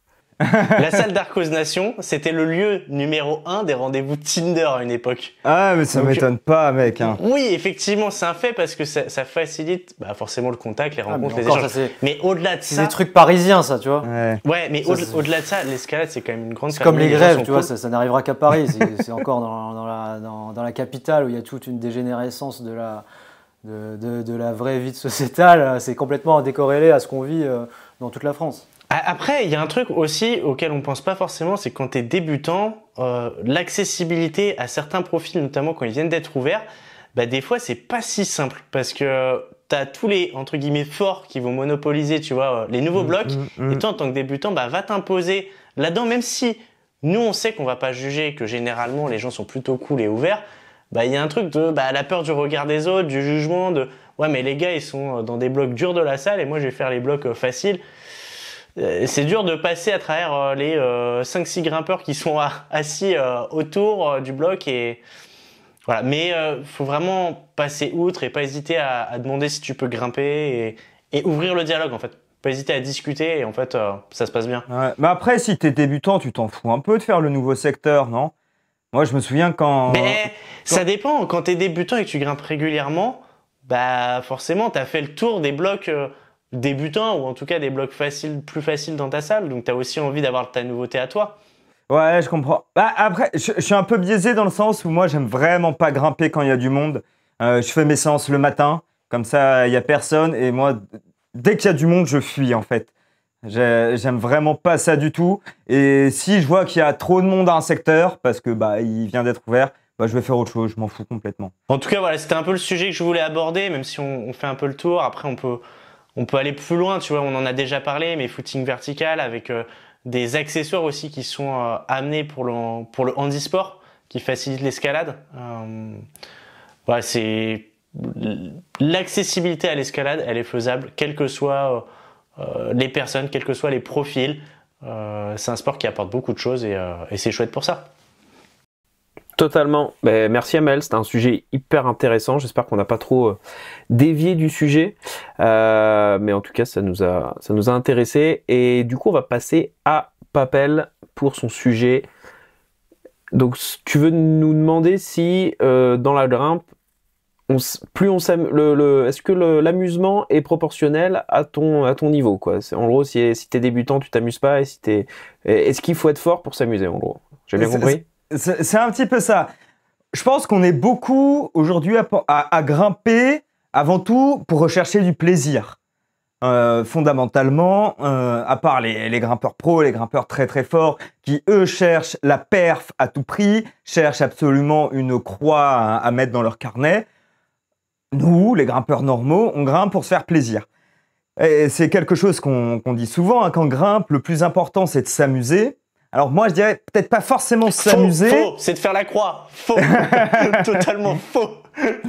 La salle d'Arcos Nation, c'était le lieu numéro 1 des rendez-vous Tinder à une époque. Ah, mais ça Donc, m'étonne pas, mec. Hein. Oui, effectivement, c'est un fait parce que ça facilite forcément le contact, les rencontres, mais les encore, échanges. ça, Mais au-delà de c'est ça, des trucs parisiens, ça, tu vois. ouais, mais Ça, c'est- au-delà de ça, l'escalade, c'est quand même une grande C'est comme famille, les gens grèves, sont tu vois, cool. ça n'arrivera qu'à Paris. C'est encore dans la capitale où il y a toute une dégénérescence de la vraie vie sociétale. C'est complètement décorrélé à ce qu'on vit dans toute la France. Après, il y a un truc aussi auquel on pense pas forcément, c'est que quand tu es débutant, l'accessibilité à certains profils, notamment quand ils viennent d'être ouverts, des fois c'est pas si simple parce que t'as tous les entre guillemets forts qui vont monopoliser, tu vois, les nouveaux blocs. Et toi, en tant que débutant, va t'imposer là-dedans, même si nous on sait qu'on va pas juger, que généralement les gens sont plutôt cool et ouverts. Il y a un truc de la peur du regard des autres, du jugement, de ouais mais les gars ils sont dans des blocs durs de la salle et moi je vais faire les blocs faciles. C'est dur de passer à travers les 5-6 grimpeurs qui sont assis autour du bloc et voilà. Mais faut vraiment passer outre et pas hésiter à demander si tu peux grimper et ouvrir le dialogue en fait. Pas hésiter à discuter et en fait ça se passe bien. Ouais. Mais après, si t'es débutant, tu t'en fous un peu de faire le nouveau secteur, non? Moi, je me souviens quand... Mais ça dépend. Quand t'es débutant et que tu grimpes régulièrement, forcément t'as fait le tour des blocs débutants ou en tout cas des blocs plus faciles dans ta salle. Donc t'as aussi envie d'avoir ta nouveauté à toi. Ouais, je comprends. Après, je suis un peu biaisé dans le sens où moi, j'aime vraiment pas grimper quand il y a du monde. Je fais mes séances le matin, comme ça, il y a personne. Et moi, dès qu'il y a du monde, je fuis en fait. J'aime vraiment pas ça du tout. Et si je vois qu'il y a trop de monde dans un secteur, parce que il vient d'être ouvert, je vais faire autre chose. Je m'en fous complètement. En tout cas, voilà, c'était un peu le sujet que je voulais aborder, même si on fait un peu le tour. Après, on peut aller plus loin, tu vois, on en a déjà parlé, mais footing vertical avec des accessoires aussi qui sont amenés pour le handisport, qui facilitent l'escalade. Voilà, c'est l'accessibilité à l'escalade, elle est faisable, quelles que soient les personnes, quels que soient les profils. C'est un sport qui apporte beaucoup de choses et c'est chouette pour ça. Totalement. Merci Amel, c'était un sujet hyper intéressant. J'espère qu'on n'a pas trop dévié du sujet, mais en tout cas ça nous a intéressé. Et du coup on va passer à Papel pour son sujet. Donc tu veux nous demander si dans la grimpe, est-ce que l'amusement est proportionnel à ton niveau quoi. En gros si t'es débutant tu t'amuses pas est-ce qu'il faut être fort pour s'amuser en gros. J'ai bien compris. C'est un petit peu ça. Je pense qu'on est beaucoup aujourd'hui à grimper avant tout pour rechercher du plaisir. Fondamentalement, à part les grimpeurs pros, les grimpeurs très très forts, qui eux cherchent la perf à tout prix, cherchent absolument une croix à mettre dans leur carnet. Nous, les grimpeurs normaux, on grimpe pour se faire plaisir. Et c'est quelque chose qu'on dit souvent, hein, quand on grimpe, le plus important c'est de s'amuser. Alors moi je dirais peut-être pas forcément s'amuser. Faux, c'est de faire la croix. Faux, totalement faux.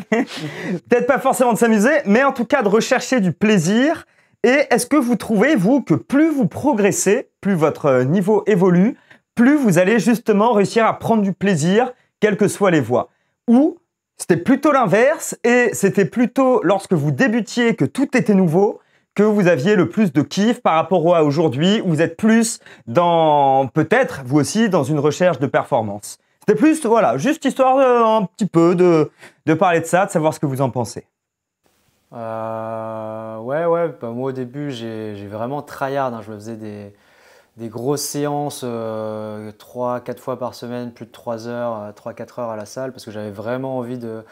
Peut-être pas forcément de s'amuser, mais en tout cas de rechercher du plaisir. Et est-ce que vous trouvez, vous, que plus vous progressez, plus votre niveau évolue, plus vous allez justement réussir à prendre du plaisir, quelles que soient les voies? Ou c'était plutôt l'inverse, et c'était plutôt lorsque vous débutiez que tout était nouveau, que vous aviez le plus de kiff par rapport à aujourd'hui, où vous êtes plus dans, peut-être, vous aussi, dans une recherche de performance. C'était plus, voilà, juste histoire un petit peu de parler de ça, de savoir ce que vous en pensez. Ouais, moi au début, j'ai vraiment tryhard, hein. Je me faisais des grosses séances 3-4 fois par semaine, plus de 3 heures, 3-4 heures à la salle, parce que j'avais vraiment envie de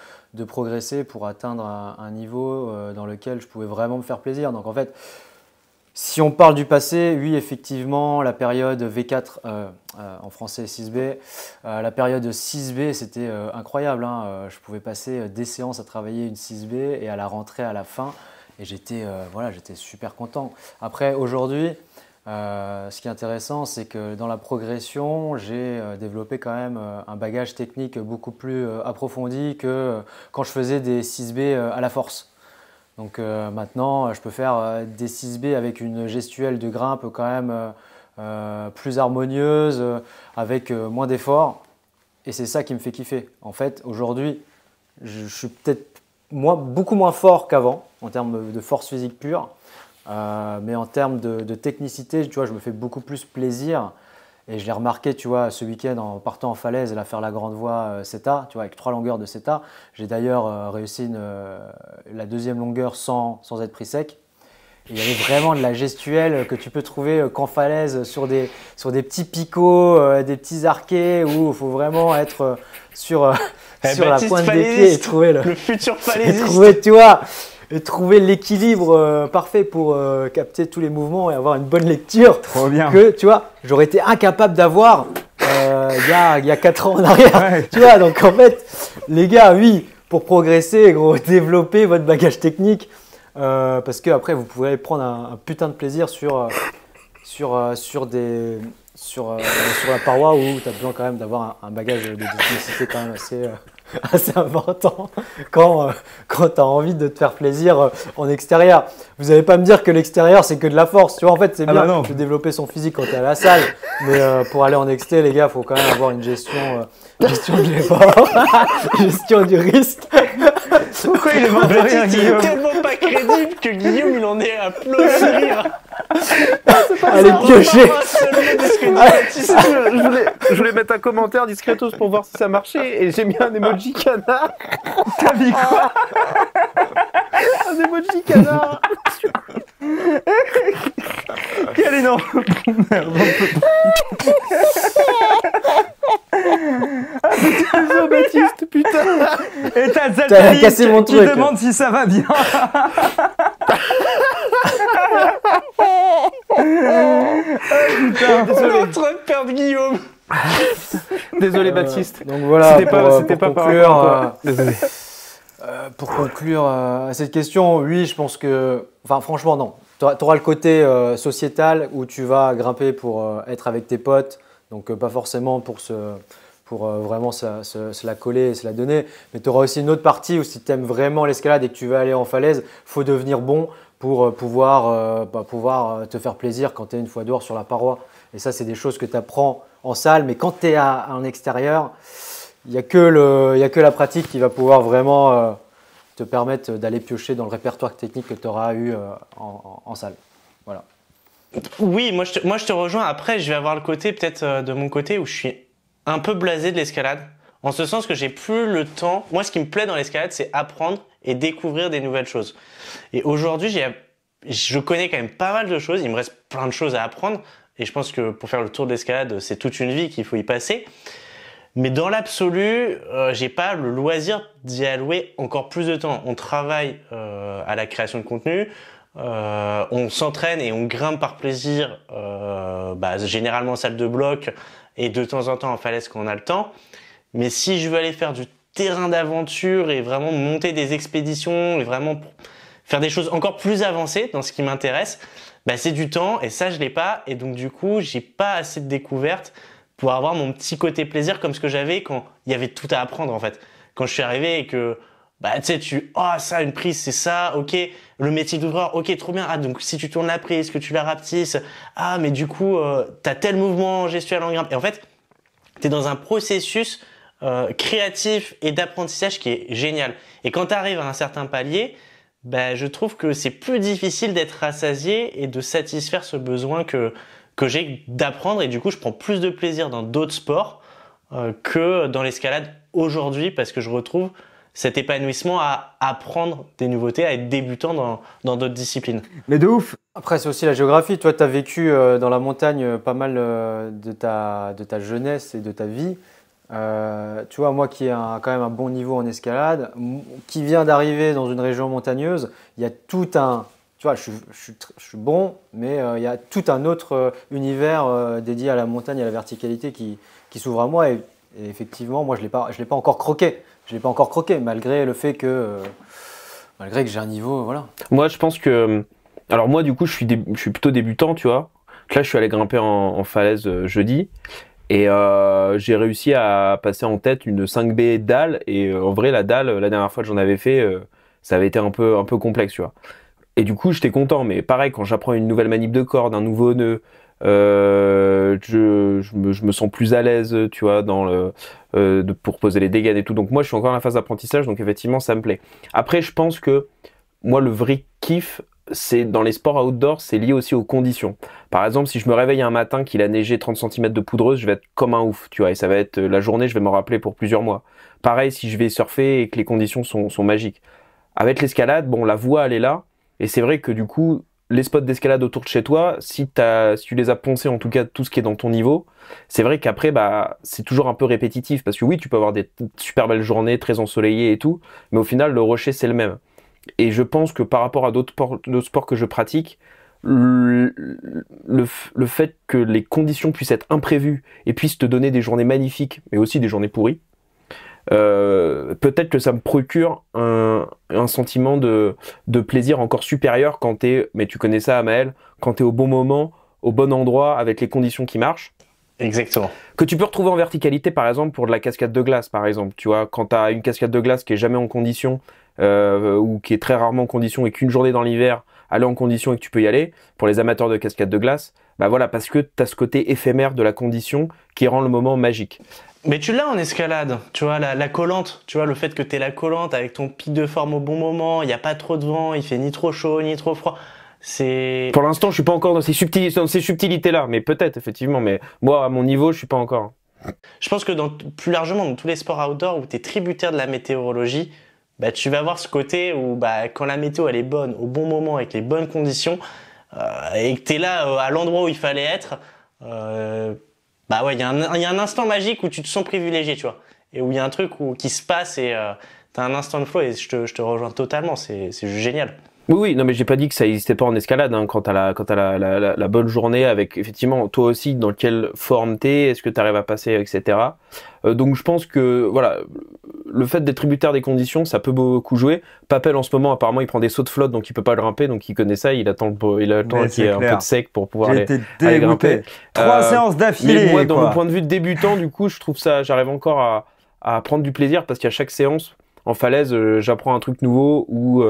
progresser pour atteindre un niveau dans lequel je pouvais vraiment me faire plaisir. Donc en fait, si on parle du passé, oui, effectivement, la période V4, en français 6B, la période 6B, c'était incroyable, hein. Je pouvais passer des séances à travailler une 6B et à la rentrée à la fin, et j'étais super content. Après, aujourd'hui, ce qui est intéressant, c'est que dans la progression, j'ai développé quand même un bagage technique beaucoup plus approfondi que quand je faisais des 6B à la force. Donc maintenant, je peux faire des 6B avec une gestuelle de grimpe quand même plus harmonieuse, avec moins d'efforts. Et c'est ça qui me fait kiffer. En fait, aujourd'hui, je suis peut-être beaucoup moins fort qu'avant en termes de force physique pure. Mais en termes de technicité, tu vois, je me fais beaucoup plus plaisir. Et je l'ai remarqué, tu vois, ce week-end en partant en falaise et là faire la grande voie CETA, tu vois, avec 3 longueurs de CETA. J'ai d'ailleurs réussi la deuxième longueur sans être pris sec. Et il y avait vraiment de la gestuelle que tu peux trouver qu'en falaise sur des petits picots, des petits arquets où il faut vraiment être sur la pointe des pieds et trouver le futur falaisiste. Et trouver l'équilibre parfait pour capter tous les mouvements et avoir une bonne lecture. Trop bien. Que tu vois, j'aurais été incapable d'avoir il y a 4 ans en arrière. Ouais. Tu vois, donc en fait, les gars, oui, pour progresser, gros, développer votre bagage technique parce que après vous pourrez prendre un putain de plaisir sur la paroi où tu as besoin quand même d'avoir un bagage de technicité quand même assez important quand tu as envie de te faire plaisir en extérieur. Vous n'allez pas me dire que l'extérieur c'est que de la force. Tu vois, en fait, c'est bien de développer son physique quand tu es à la salle, mais pour aller en exté, les gars, il faut quand même avoir une gestion de l'effort, gestion du risque. Pourquoi il est mort de rire, Il est Guillaume? tellement pas crédible que Guillaume il en est à pleurer. Allez piocher. Je voulais mettre un commentaire discretos pour voir si ça marchait et j'ai mis un emoji canard. T'as mis quoi? Un emoji canard. Quel énorme merde. Désolé Baptiste, putain. Et t'as T'as Zaltali cassé mon qui truc. demande si ça va bien. On est en train de perdre Guillaume. Désolé Baptiste. Donc voilà, C'était pas par conclure, rapport à toi. Désolé. pour conclure à cette question, oui, je pense que, enfin franchement non. Tu auras le côté sociétal où tu vas grimper pour être avec tes potes, donc pas forcément pour vraiment se la coller et se la donner, mais tu auras aussi une autre partie où si tu aimes vraiment l'escalade et que tu veux aller en falaise, il faut devenir bon pour pouvoir te faire plaisir quand tu es une fois dehors sur la paroi. Et ça, c'est des choses que tu apprends en salle, mais quand tu es en extérieur, il n'y a que la pratique qui va pouvoir vraiment te permettre d'aller piocher dans le répertoire technique que tu auras eu en salle. Voilà. Oui, moi je te rejoins. Après, je vais avoir le côté peut-être de mon côté où je suis un peu blasé de l'escalade. En ce sens que j'ai plus le temps. Moi, ce qui me plaît dans l'escalade, c'est apprendre et découvrir des nouvelles choses. Et aujourd'hui, je connais quand même pas mal de choses. Il me reste plein de choses à apprendre. Et je pense que pour faire le tour de l'escalade, c'est toute une vie qu'il faut y passer. Mais dans l'absolu, j'ai pas le loisir d'y allouer encore plus de temps. On travaille à la création de contenu, on s'entraîne et on grimpe par plaisir, généralement en salle de bloc et de temps en temps en falaise quand on a le temps. Mais si je veux aller faire du terrain d'aventure et vraiment monter des expéditions et vraiment faire des choses encore plus avancées dans ce qui m'intéresse, c'est du temps et ça je l'ai pas. Et donc du coup, j'ai pas assez de découvertes pour avoir mon petit côté plaisir comme ce que j'avais quand il y avait tout à apprendre en fait. Quand je suis arrivé et que ça une prise c'est ça, ok, le métier d'ouvreur, ok, trop bien. Ah donc si tu tournes la prise, que tu la rapetisses, mais du coup t'as tel mouvement gestuel en grimpe. Et en fait, t'es dans un processus créatif et d'apprentissage qui est génial. Et quand t'arrives à un certain palier, je trouve que c'est plus difficile d'être rassasié et de satisfaire ce besoin que j'ai d'apprendre, et du coup je prends plus de plaisir dans d'autres sports que dans l'escalade aujourd'hui, parce que je retrouve cet épanouissement à apprendre des nouveautés, à être débutant dans d'autres disciplines. Mais de ouf. Après, c'est aussi la géographie. Toi, tu as vécu dans la montagne pas mal de ta jeunesse et de ta vie. Tu vois, moi qui ai quand même un bon niveau en escalade, qui vient d'arriver dans une région montagneuse, il y a tout un... Tu vois, je suis bon, mais il y a tout un autre univers dédié à la montagne et à la verticalité qui s'ouvre à moi. Et effectivement, moi, je l'ai pas encore croqué. Je l'ai pas encore croqué, malgré le fait que j'ai un niveau, voilà. Moi, je pense que... Alors moi, du coup, je suis plutôt débutant, tu vois. Là, je suis allé grimper en falaise jeudi. Et j'ai réussi à passer en tête une 5B dalle. Et en vrai, la dalle, la dernière fois que j'en avais fait, ça avait été un peu complexe, tu vois. Et du coup, j'étais content. Mais pareil, quand j'apprends une nouvelle manip de corde, un nouveau nœud, Je me sens plus à l'aise, tu vois, pour poser les dégâts et tout. Donc moi, je suis encore dans la phase d'apprentissage, donc effectivement, ça me plaît. Après, je pense que moi, le vrai kiff, c'est dans les sports outdoor, c'est lié aussi aux conditions. Par exemple, si je me réveille un matin qu'il a neigé 30 cm de poudreuse, je vais être comme un ouf, tu vois, et ça va être la journée, je vais m'en rappeler pour plusieurs mois. Pareil, si je vais surfer et que les conditions sont magiques. Avec l'escalade, bon, la voie, elle est là, et c'est vrai que du coup, les spots d'escalade autour de chez toi, si tu les as poncés, en tout cas tout ce qui est dans ton niveau, c'est vrai qu'après, bah, c'est toujours un peu répétitif, parce que oui, tu peux avoir des super belles journées, très ensoleillées et tout, mais au final, le rocher, c'est le même. Et je pense que par rapport à d'autres sports que je pratique, le fait que les conditions puissent être imprévues et puissent te donner des journées magnifiques, mais aussi des journées pourries, peut-être que ça me procure un sentiment de plaisir encore supérieur quand t'es, mais tu connais ça, Amael, quand t'es au bon moment, au bon endroit, avec les conditions qui marchent. Exactement. Que tu peux retrouver en verticalité, par exemple, pour de la cascade de glace, par exemple. Tu vois, quand tu as une cascade de glace qui est jamais en condition, ou qui est très rarement en condition, et qu'une journée dans l'hiver, elle est en condition et que tu peux y aller, pour les amateurs de cascade de glace, bah voilà, parce que tu as ce côté éphémère de la condition qui rend le moment magique. Mais tu l'as en escalade, tu vois, la collante, tu vois, le fait que t'aies la collante avec ton pic de forme au bon moment, il n'y a pas trop de vent, il fait ni trop chaud, ni trop froid. Pour l'instant, je suis pas encore dans ces subtilités-là, mais peut-être, effectivement. Mais moi, à mon niveau, je suis pas encore. Je pense que plus largement, dans tous les sports outdoor où tu es tributaire de la météorologie, bah, tu vas avoir ce côté où bah, quand la météo elle est bonne, au bon moment, avec les bonnes conditions, et que tu es là à l'endroit où il fallait être, bah ouais, il y a un instant magique où tu te sens privilégié, tu vois. Et où il y a un truc qui se passe et tu as un instant de flow et je te rejoins totalement, c'est juste génial. Oui, non, mais j'ai pas dit que ça existait pas en escalade, hein, quand t'as la bonne journée avec, effectivement, toi aussi, dans quelle forme t'es, est-ce que t'arrives à passer, etc. Donc je pense que, voilà, le fait d'être tributaire des conditions, ça peut beaucoup jouer. Papel, en ce moment, apparemment, il prend des sauts de flotte, donc il peut pas grimper, donc il connaît ça, il attend qu'il y ait un peu de sec pour pouvoir aller grimper. 3 séances d'affilée. Mais moi, dans mon point de vue de débutant, du coup, je trouve ça, j'arrive encore à prendre du plaisir parce qu'à chaque séance, en falaise, j'apprends un truc nouveau où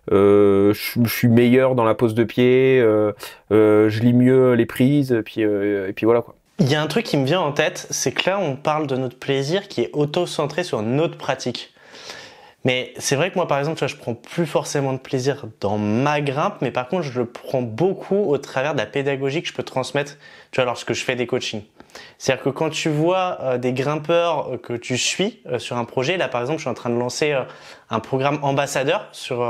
je suis meilleur dans la pose de pied, je lis mieux les prises, et puis voilà quoi. Il y a un truc qui me vient en tête, c'est que là on parle de notre plaisir qui est auto-centré sur notre pratique. Mais c'est vrai que moi par exemple, tu vois, je prends plus forcément de plaisir dans ma grimpe, mais par contre je le prends beaucoup au travers de la pédagogie que je peux transmettre, tu vois, lorsque je fais des coachings. C'est-à-dire que quand tu vois des grimpeurs que tu suis sur un projet, là par exemple je suis en train de lancer un programme ambassadeur sur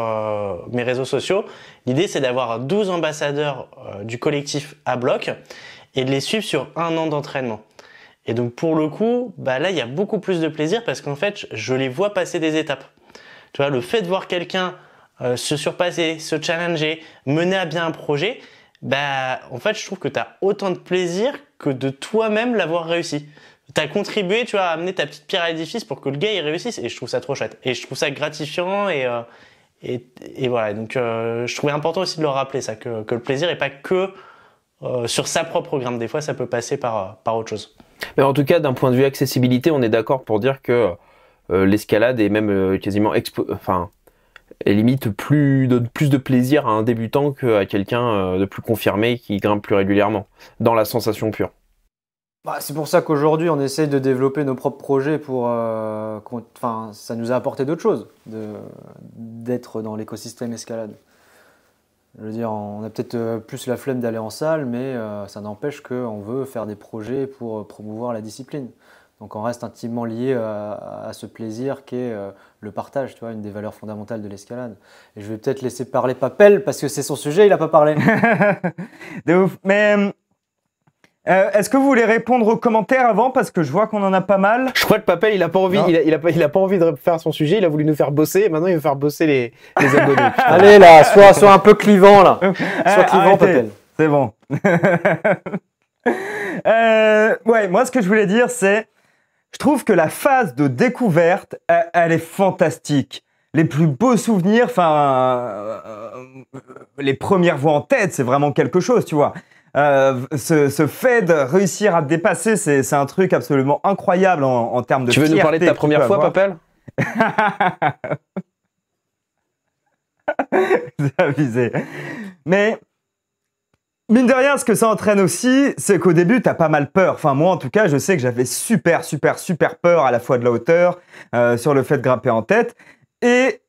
mes réseaux sociaux. L'idée c'est d'avoir 12 ambassadeurs du collectif à bloc et de les suivre sur 1 an d'entraînement. Et donc pour le coup, bah là il y a beaucoup plus de plaisir parce qu'en fait je les vois passer des étapes. Tu vois, le fait de voir quelqu'un se surpasser, se challenger, mener à bien un projet, bah en fait je trouve que tu as autant de plaisir que de toi-même l'avoir réussi. Tu as contribué, tu vois, à amener ta petite pierre à l'édifice pour que le gars il réussisse et je trouve ça trop chouette. Et je trouve ça gratifiant et voilà. Donc je trouvais important aussi de leur rappeler ça, que le plaisir est pas que sur sa propre programme. Des fois ça peut passer par autre chose. Mais en tout cas, d'un point de vue accessibilité, on est d'accord pour dire que l'escalade est même quasiment elle limite donne plus de plaisir à un débutant qu'à quelqu'un de plus confirmé qui grimpe plus régulièrement, dans la sensation pure. Bah, c'est pour ça qu'aujourd'hui, on essaye de développer nos propres projets pour... ça nous a apporté d'autres choses, d'être dans l'écosystème escalade. Je veux dire, on a peut-être plus la flemme d'aller en salle, mais ça n'empêche qu'on veut faire des projets pour promouvoir la discipline. Donc on reste intimement lié à ce plaisir qu'est le partage, tu vois, une des valeurs fondamentales de l'escalade. Et je vais peut-être laisser parler Papel parce que c'est son sujet, il n'a pas parlé. De ouf. Mais est-ce que vous voulez répondre aux commentaires avant parce que je vois qu'on en a pas mal. Je crois que Papel, il a pas envie, il a pas envie de faire son sujet. Il a voulu nous faire bosser. Et maintenant, il veut faire bosser les abonnés. Allez là, sois un peu clivant là. Sois clivant, Papel. C'est bon. Ouais, moi ce que je voulais dire c'est, je trouve que la phase de découverte, elle est fantastique. Les plus beaux souvenirs, les premières voix en tête, c'est vraiment quelque chose, tu vois. Ce fait de réussir à te dépasser, c'est un truc absolument incroyable en termes de fierté. Tu veux nous parler de ta première fois, Papel? C'est abusé. Mais Mine de rien, ce que ça entraîne aussi, c'est qu'au début, t'as pas mal peur. Enfin, moi, en tout cas, je sais que j'avais super peur à la fois de la hauteur, sur le fait de grimper en tête. Et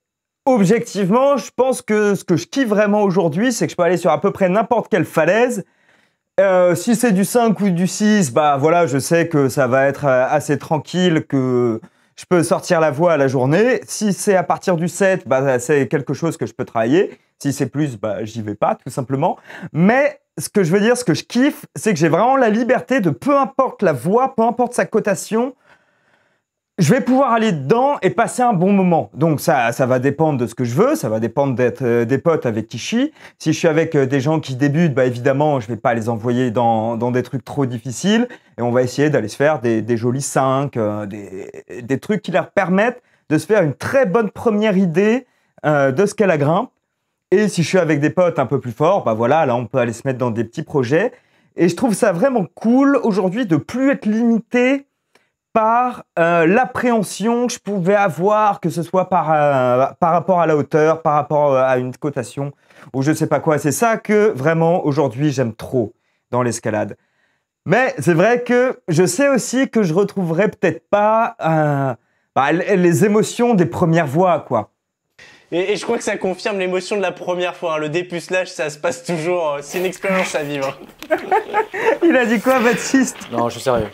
objectivement, je pense que ce que je kiffe vraiment aujourd'hui, c'est que je peux aller sur à peu près n'importe quelle falaise. Si c'est du 5 ou du 6, bah voilà, je sais que ça va être assez tranquille, que je peux sortir la voie à la journée. Si c'est à partir du 7, bah c'est quelque chose que je peux travailler. Si c'est plus, bah j'y vais pas, tout simplement. Mais ce que je veux dire, ce que je kiffe, c'est que j'ai vraiment la liberté de peu importe la voie, peu importe sa cotation, je vais pouvoir aller dedans et passer un bon moment. Donc ça va dépendre de ce que je veux, ça va dépendre d'être des potes avec qui je suis. Si je suis avec des gens qui débutent, bah évidemment, je vais pas les envoyer dans des trucs trop difficiles et on va essayer d'aller se faire des jolis 5, des trucs qui leur permettent de se faire une très bonne première idée de ce qu'est la grimpe. Et si je suis avec des potes un peu plus forts, bah voilà, là on peut aller se mettre dans des petits projets. Et je trouve ça vraiment cool aujourd'hui de plus être limité par l'appréhension que je pouvais avoir, que ce soit par rapport à la hauteur, par rapport à une cotation, ou je sais pas quoi. C'est ça que vraiment aujourd'hui j'aime trop dans l'escalade. Mais c'est vrai que je sais aussi que je retrouverai peut-être pas les émotions des premières voies, quoi. Et je crois que ça confirme l'émotion de la première fois. Hein. Le dépucelage, ça se passe toujours. C'est une expérience à vivre. Il a dit quoi, Baptiste? Non, je suis sérieux.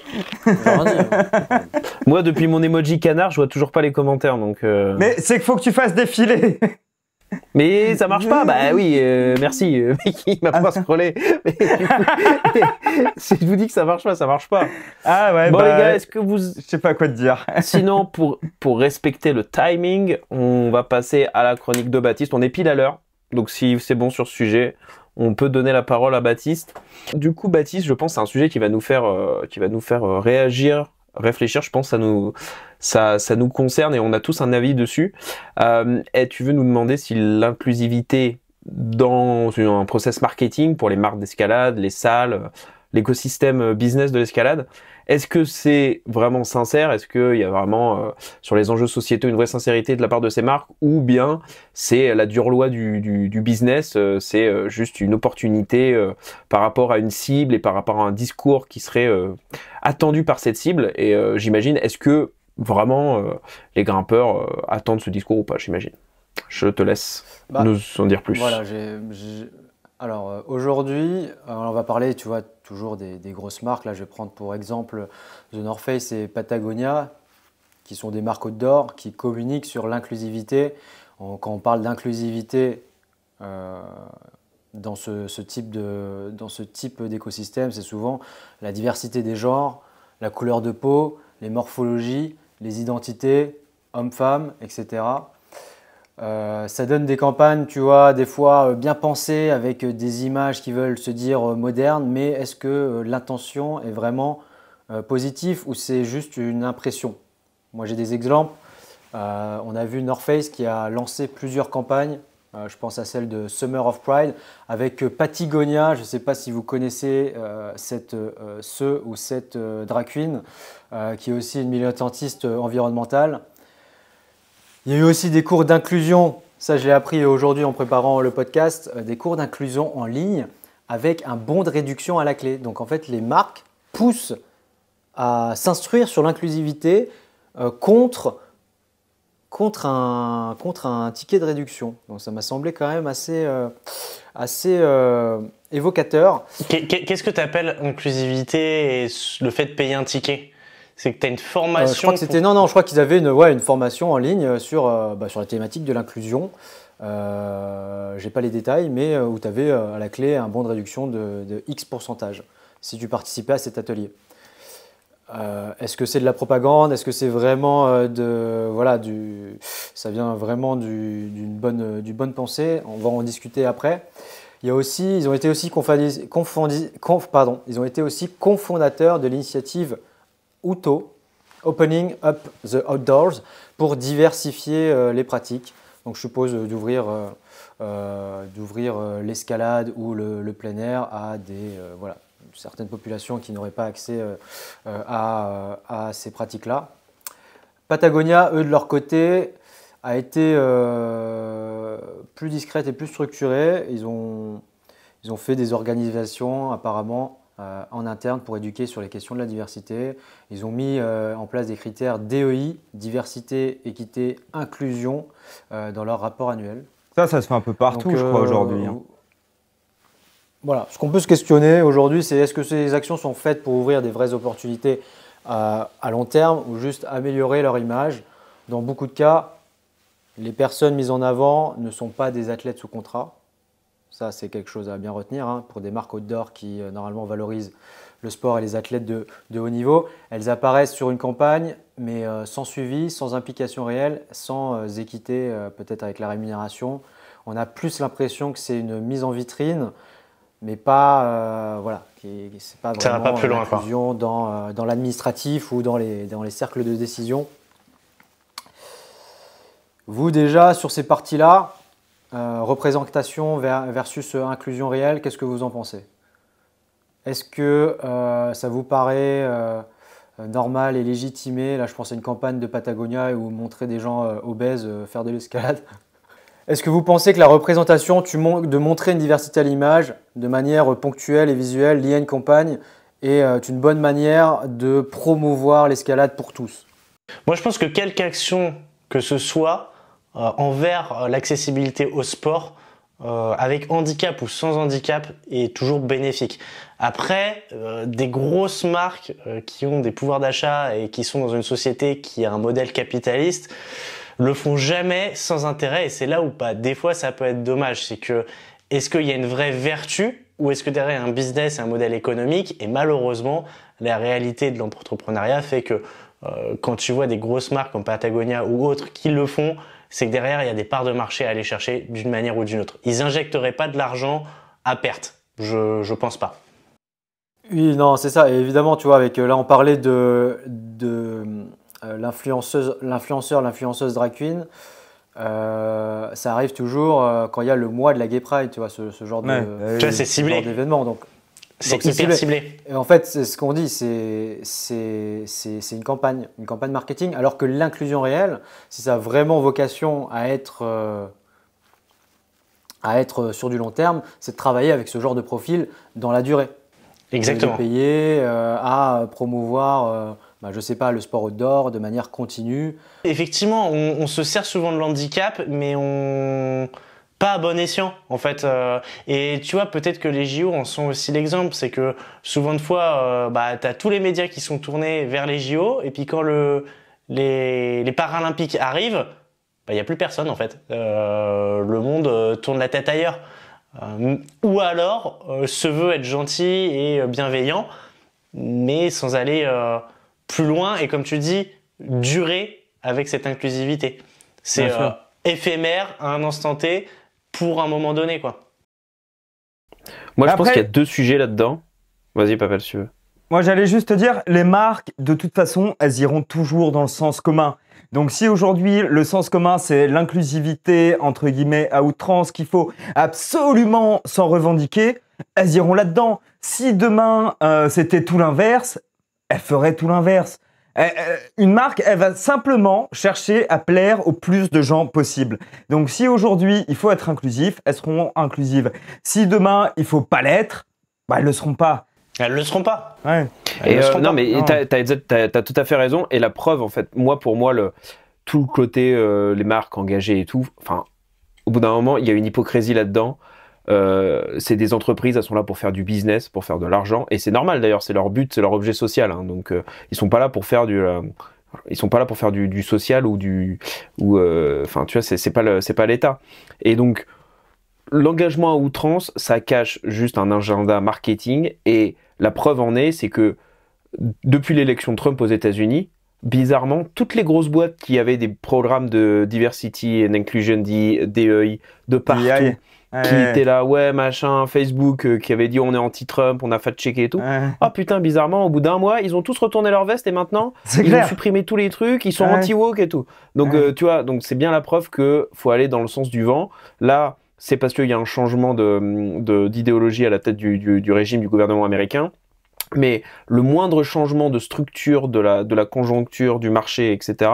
J'ai rien dit, hein. Moi, depuis mon emoji canard, je vois toujours pas les commentaires, donc. Mais c'est qu'il faut que tu fasses défiler. Mais ça marche pas. Bah oui, merci. Mec, il m'a pas scrollé. Mais du coup, si je vous dis que ça marche pas, ça marche pas. Ah ouais. Bon bah, les gars, est-ce que vous je sais pas quoi te dire. Sinon, pour respecter le timing, on va passer à la chronique de Baptiste. On est pile à l'heure, donc si c'est bon sur ce sujet, on peut donner la parole à Baptiste. Du coup, Baptiste, je pense que c'est un sujet qui va nous faire réagir, réfléchir. Je pense que ça nous concerne et on a tous un avis dessus. Et tu veux nous demander si l'inclusivité dans un process marketing pour les marques d'escalade, les salles, l'écosystème business de l'escalade, est-ce que c'est vraiment sincère? Est-ce qu'il y a vraiment sur les enjeux sociétaux une vraie sincérité de la part de ces marques? Ou bien c'est la dure loi du business, c'est juste une opportunité par rapport à une cible et par rapport à un discours qui serait attendu par cette cible? Et j'imagine, est-ce que vraiment les grimpeurs attendent ce discours ou pas? J'imagine. Je te laisse nous en dire plus. Voilà, alors aujourd'hui, on va parler, tu vois, toujours des grosses marques. Là, je vais prendre pour exemple The North Face et Patagonia, qui sont des marques outdoor qui communiquent sur l'inclusivité. Quand on parle d'inclusivité dans ce type d'écosystème, c'est souvent la diversité des genres, la couleur de peau, les morphologies, les identités, hommes-femmes, etc. Ça donne des campagnes, tu vois, des fois bien pensées avec des images qui veulent se dire modernes, mais est-ce que l'intention est vraiment positive ou c'est juste une impression? Moi j'ai des exemples. On a vu North Face qui a lancé plusieurs campagnes. Je pense à celle de Summer of Pride avec Patagonia. Je ne sais pas si vous connaissez cette drag queen qui est aussi une militantiste environnementale. Il y a eu aussi des cours d'inclusion, ça je l'ai appris aujourd'hui en préparant le podcast, des cours d'inclusion en ligne avec un bon de réduction à la clé. Donc en fait les marques poussent à s'instruire sur l'inclusivité contre un ticket de réduction. Donc ça m'a semblé quand même assez évocateur. Qu'est-ce que tu appelles inclusivité et le fait de payer un ticket? C'est que tu as une formation. Je crois que c'était je crois qu'ils avaient une formation en ligne sur la thématique de l'inclusion. J'ai pas les détails, mais où tu avais à la clé un bon de réduction de X pourcentage si tu participais à cet atelier. Est-ce que c'est de la propagande? Est-ce que c'est vraiment ça vient vraiment d'une bonne pensée? On va en discuter après. Ils ont été aussi cofondateurs de l'initiative Uto, Opening Up the Outdoors, pour diversifier les pratiques. Donc je suppose d'ouvrir l'escalade ou le plein air à certaines populations qui n'auraient pas accès à ces pratiques-là. Patagonia, eux, de leur côté, a été plus discrète et plus structurée. Ils ont Ils ont fait des organisations apparemment en interne pour éduquer sur les questions de la diversité. Ils ont mis en place des critères DEI, diversité, équité, inclusion, dans leur rapport annuel. Ça se fait un peu partout, Donc, je crois, aujourd'hui. Voilà. Ce qu'on peut se questionner aujourd'hui, c'est est-ce que ces actions sont faites pour ouvrir des vraies opportunités à long terme ou juste améliorer leur image. Dans beaucoup de cas, les personnes mises en avant ne sont pas des athlètes sous contrat. Ça, c'est quelque chose à bien retenir hein, pour des marques outdoor qui normalement valorisent le sport et les athlètes de haut niveau. Elles apparaissent sur une campagne, mais sans suivi, sans implication réelle, sans équité, peut-être avec la rémunération. On a plus l'impression que c'est une mise en vitrine, mais pas, voilà, c'est pas vraiment l'inclusion dans l'administratif ou dans les cercles de décision. Vous, déjà, sur ces parties-là, représentation versus inclusion réelle, qu'est-ce que vous en pensez? Est-ce que ça vous paraît normal et légitimé? Là, je pense à une campagne de Patagonia où montrer des gens obèses faire de l'escalade. Est-ce que vous pensez que la représentation de montrer une diversité à l'image de manière ponctuelle et visuelle liée à une campagne est une bonne manière de promouvoir l'escalade pour tous? Moi, je pense que quelque action que ce soit envers l'accessibilité au sport, avec handicap ou sans handicap, est toujours bénéfique. Après, des grosses marques qui ont des pouvoirs d'achat et qui sont dans une société qui a un modèle capitaliste, le font jamais sans intérêt, et c'est là où des fois ça peut être dommage. C'est que est-ce qu'il y a une vraie vertu ou est-ce que derrière un business, un modèle économique? Et malheureusement, la réalité de l'entrepreneuriat fait que quand tu vois des grosses marques comme Patagonia ou autres qui le font, c'est que derrière il y a des parts de marché à aller chercher d'une manière ou d'une autre. Ils injecteraient pas de l'argent à perte, je pense pas. Oui, non, c'est ça. Et évidemment, tu vois, là on parlait de l'influenceuse drag queen, ça arrive toujours quand il y a le mois de la Gay Pride, tu vois, ce genre c'est ciblé. d'événement. Donc c'est hyper ciblé. Et en fait, c'est ce qu'on dit, c'est une campagne marketing, alors que l'inclusion réelle, si ça a vraiment vocation à être sur du long terme, c'est de travailler avec ce genre de profil dans la durée. Exactement. De payer à promouvoir je sais pas, le sport outdoor de manière continue. Effectivement, on se sert souvent de l'handicap, mais pas à bon escient, en fait. Et tu vois, peut-être que les JO en sont aussi l'exemple. C'est que souvent de fois, t'as tous les médias qui sont tournés vers les JO, et puis quand les Paralympiques arrivent, il y a plus personne, en fait. Le monde tourne la tête ailleurs. Ou alors, se veut être gentil et bienveillant, mais sans aller plus loin et, comme tu dis, durer avec cette inclusivité. C'est éphémère à un instant T pour un moment donné, quoi. Moi, je pense qu'il y a deux sujets là-dedans. Vas-y, Papel, si tu veux. Moi, j'allais juste te dire, les marques, de toute façon, elles iront toujours dans le sens commun. Donc, si aujourd'hui, le sens commun, c'est l'inclusivité, entre guillemets, à outrance, qu'il faut absolument s'en revendiquer, elles iront là-dedans. Si demain, c'était tout l'inverse, elle ferait tout l'inverse. Une marque, elle va simplement chercher à plaire au plus de gens possible. Donc, si aujourd'hui, il faut être inclusif, elles seront inclusives. Si demain, il faut pas l'être, elles le seront pas. Elles le seront pas. Ouais. Et non, mais t'as tout à fait raison. Et la preuve, en fait, pour moi, tout le côté les marques engagées et tout, enfin, au bout d'un moment, il y a une hypocrisie là-dedans. C'est des entreprises, elles sont là pour faire du business, pour faire de l'argent, et c'est normal d'ailleurs, c'est leur but, c'est leur objet social, hein, donc ils sont pas là pour faire du social enfin tu vois, c'est pas l'État. Et donc l'engagement à outrance, ça cache juste un agenda marketing, et la preuve en est, c'est que depuis l'élection de Trump aux États-Unis, bizarrement, toutes les grosses boîtes qui avaient des programmes de diversity and inclusion, DEI, de partout, qui étaient là, machin, Facebook, qui avait dit on est anti-Trump, on a fact-checké et tout. Putain, bizarrement, au bout d'un mois, ils ont tous retourné leur veste et maintenant, ils ont supprimé tous les trucs, ils sont anti-woke et tout. Donc, tu vois, donc c'est bien la preuve que faut aller dans le sens du vent. Là, c'est parce qu'il y a un changement d'idéologie à la tête du régime du gouvernement américain. Mais le moindre changement de structure de la conjoncture, du marché, etc.,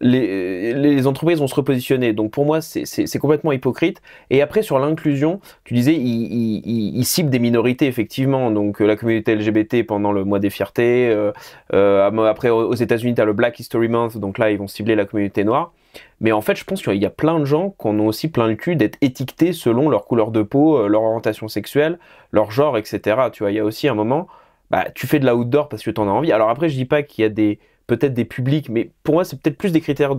les entreprises vont se repositionner. Donc pour moi, c'est complètement hypocrite. Et après, sur l'inclusion, tu disais, ils ciblent des minorités, effectivement. Donc la communauté LGBT pendant le mois des fiertés. Après, aux États-Unis, tu as le Black History Month. Donc là, ils vont cibler la communauté noire. Mais en fait, je pense qu'il y a plein de gens qui en ont aussi plein le cul d'être étiquetés selon leur couleur de peau, leur orientation sexuelle, leur genre, etc. Tu vois, il y a aussi un moment, bah, tu fais de l'outdoor parce que tu en as envie. Alors après, je dis pas qu'il y a peut-être des publics, mais pour moi, c'est peut-être plus des critères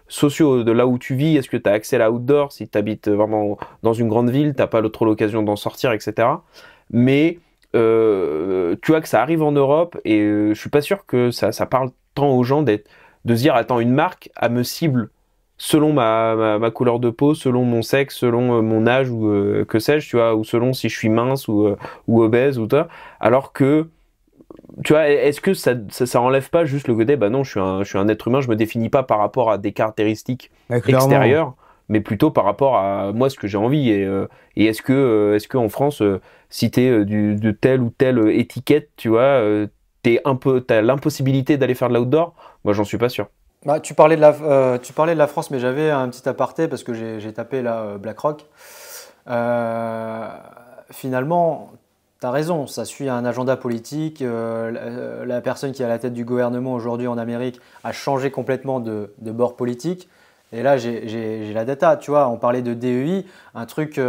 sociaux de là où tu vis. Est-ce que tu as accès à l'outdoor? Si tu habites vraiment dans une grande ville, tu n'as pas trop l'occasion d'en sortir, etc. Mais tu vois que ça arrive en Europe et je suis pas sûr que ça parle tant aux gens de se dire, attends, une marque, elle me cible selon ma couleur de peau, selon mon sexe, selon mon âge ou que sais-je, tu vois, ou selon si je suis mince ou obèse ou toi, alors que tu vois, est-ce que ça enlève pas juste le côté, bah non, je suis un être humain, je me définis pas par rapport à des caractéristiques extérieures, mais plutôt par rapport à moi, ce que j'ai envie. Et est-ce que en France, si t'es de telle ou telle étiquette, tu vois, t'as l'impossibilité d'aller faire de l'outdoor? Moi, j'en suis pas sûr. Bah, tu parlais de la France, mais j'avais un petit aparté parce que j'ai tapé là BlackRock. Finalement, tu as raison, ça suit un agenda politique. La personne qui est à la tête du gouvernement aujourd'hui en Amérique a changé complètement de bord politique. Et là, j'ai la data. Tu vois, on parlait de DEI, un truc.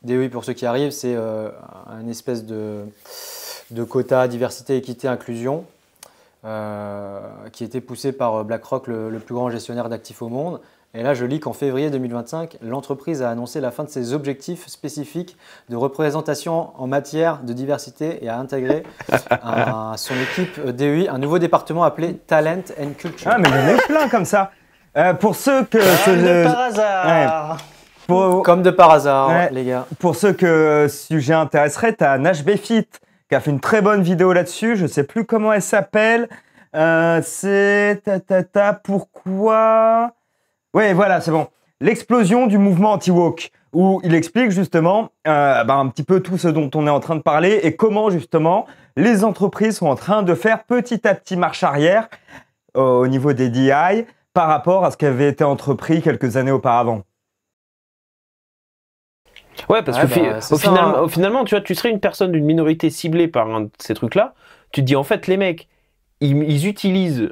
DEI pour ceux qui arrivent, c'est une espèce de quota diversité, équité, inclusion. Qui était poussé par BlackRock, le plus grand gestionnaire d'actifs au monde. Et là, je lis qu'en février 2025, l'entreprise a annoncé la fin de ses objectifs spécifiques de représentation en matière de diversité et a intégré à son équipe DEI un nouveau département appelé Talent and Culture. Ah, mais il y en a plein comme ça. Pour ceux que... par hasard. Ouais. Comme de par hasard, ouais. Les gars. Pour ceux que ce sujet intéresserait, tu as Nash Befit qui a fait une très bonne vidéo là-dessus. Je ne sais plus comment elle s'appelle. C'est... Pourquoi... Oui, voilà, c'est bon. L'explosion du mouvement anti-woke, où il explique justement un petit peu tout ce dont on est en train de parler et comment justement les entreprises sont en train de faire petit à petit marche arrière au niveau des DI par rapport à ce qui avait été entrepris quelques années auparavant. Ouais, parce que finalement, tu vois, tu serais une personne d'une minorité ciblée par un de ces trucs-là, tu te dis en fait, les mecs, ils utilisent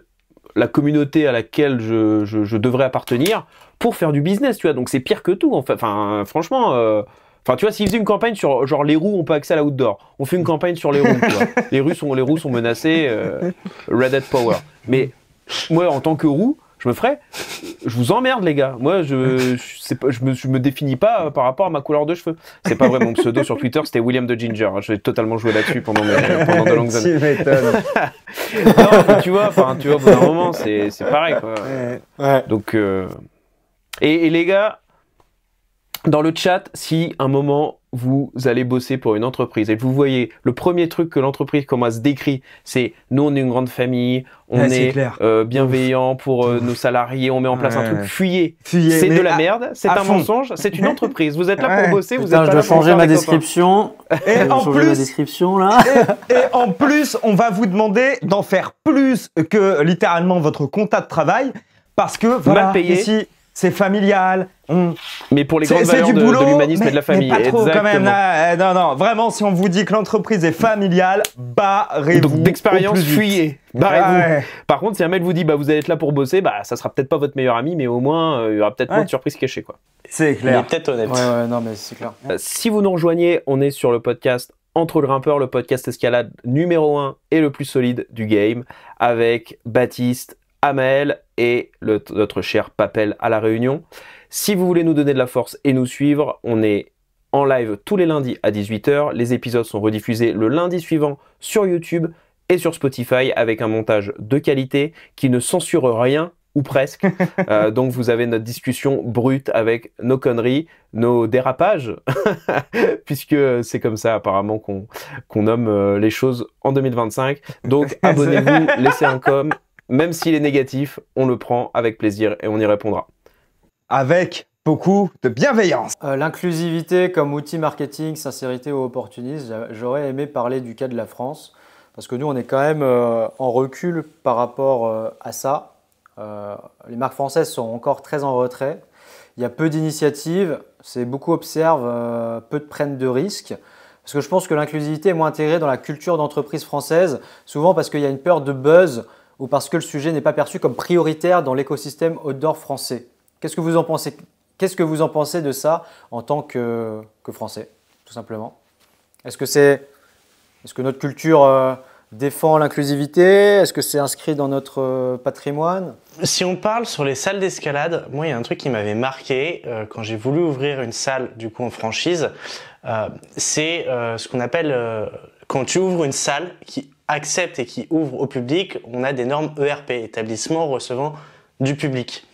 la communauté à laquelle je devrais appartenir pour faire du business, tu vois. Donc c'est pire que tout, en fait. Enfin, franchement, tu vois, s'ils faisaient une campagne sur genre les roues, on peut accès à l'outdoor. On fait une campagne sur les roues, tu vois. Les roues sont menacées, Red Hat Power. Mais moi, en tant que roue, je vous emmerde, les gars. Moi, je me définis pas par rapport à ma couleur de cheveux. C'est pas vrai, mon pseudo sur Twitter, c'était William the Ginger. J'ai totalement joué là-dessus pendant de longues années. Tu m'étonnes. Non, mais tu vois, au bout d'un moment, c'est pareil, quoi. Ouais. Donc, et les gars, dans le chat, si un moment vous allez bosser pour une entreprise et que vous voyez le premier truc que l'entreprise commence décrit, c'est nous on est une grande famille, on est bienveillant pour nos salariés, on met en place un truc, fuyez. C'est de la merde, c'est un mensonge, c'est une entreprise. Vous êtes là pour bosser, vous êtes pas là pour faire changer ma description. Et en plus, ma description là. et en plus, on va vous demander d'en faire plus que littéralement votre compta de travail parce que voilà, mal payé. Ici, c'est familial. Mais pour les grandes valeurs de l'humanisme et de la famille. Mais pas trop exactement. quand même. Là, non, vraiment, si on vous dit que l'entreprise est familiale, barrez-vous. Donc d'expérience, fuyez. Barrez-vous. Ouais. Par contre, si un mec vous dit, vous allez être là pour bosser, ça sera peut-être pas votre meilleur ami, mais au moins, il y aura peut-être moins de surprises cachées, quoi. C'est clair. Il est peut-être honnête. Ouais, non, mais c'est clair. Si vous nous rejoignez, on est sur le podcast Entre le Grimpeur, le podcast escalade numéro 1 et le plus solide du game, avec Baptiste, Amel et notre cher Papel à la Réunion. Si vous voulez nous donner de la force et nous suivre, on est en live tous les lundis à 18h. Les épisodes sont rediffusés le lundi suivant sur YouTube et sur Spotify avec un montage de qualité qui ne censure rien ou presque. Donc vous avez notre discussion brute avec nos conneries, nos dérapages, puisque c'est comme ça apparemment qu'on nomme les choses en 2025. Donc abonnez-vous, laissez un com. Même s'il est négatif, on le prend avec plaisir et on y répondra. Avec beaucoup de bienveillance. L'inclusivité comme outil marketing, sincérité ou opportunisme, j'aurais aimé parler du cas de la France, parce que nous, on est quand même en recul par rapport à ça. Les marques françaises sont encore très en retrait. Il y a peu d'initiatives, beaucoup observent, peu prennent de risques. Parce que je pense que l'inclusivité est moins intégrée dans la culture d'entreprise française, souvent parce qu'il y a une peur de buzz ou parce que le sujet n'est pas perçu comme prioritaire dans l'écosystème outdoor français. Qu'est-ce que vous en pensez? Qu'est-ce que vous en pensez de ça en tant que Français, tout simplement? Est-ce que notre culture défend l'inclusivité? Est-ce que c'est inscrit dans notre patrimoine? Si on parle sur les salles d'escalade, moi il y a un truc qui m'avait marqué quand j'ai voulu ouvrir une salle du coup en franchise, c'est ce qu'on appelle quand tu ouvres une salle qui accepte et qui ouvre au public, on a des normes ERP, établissement recevant du public.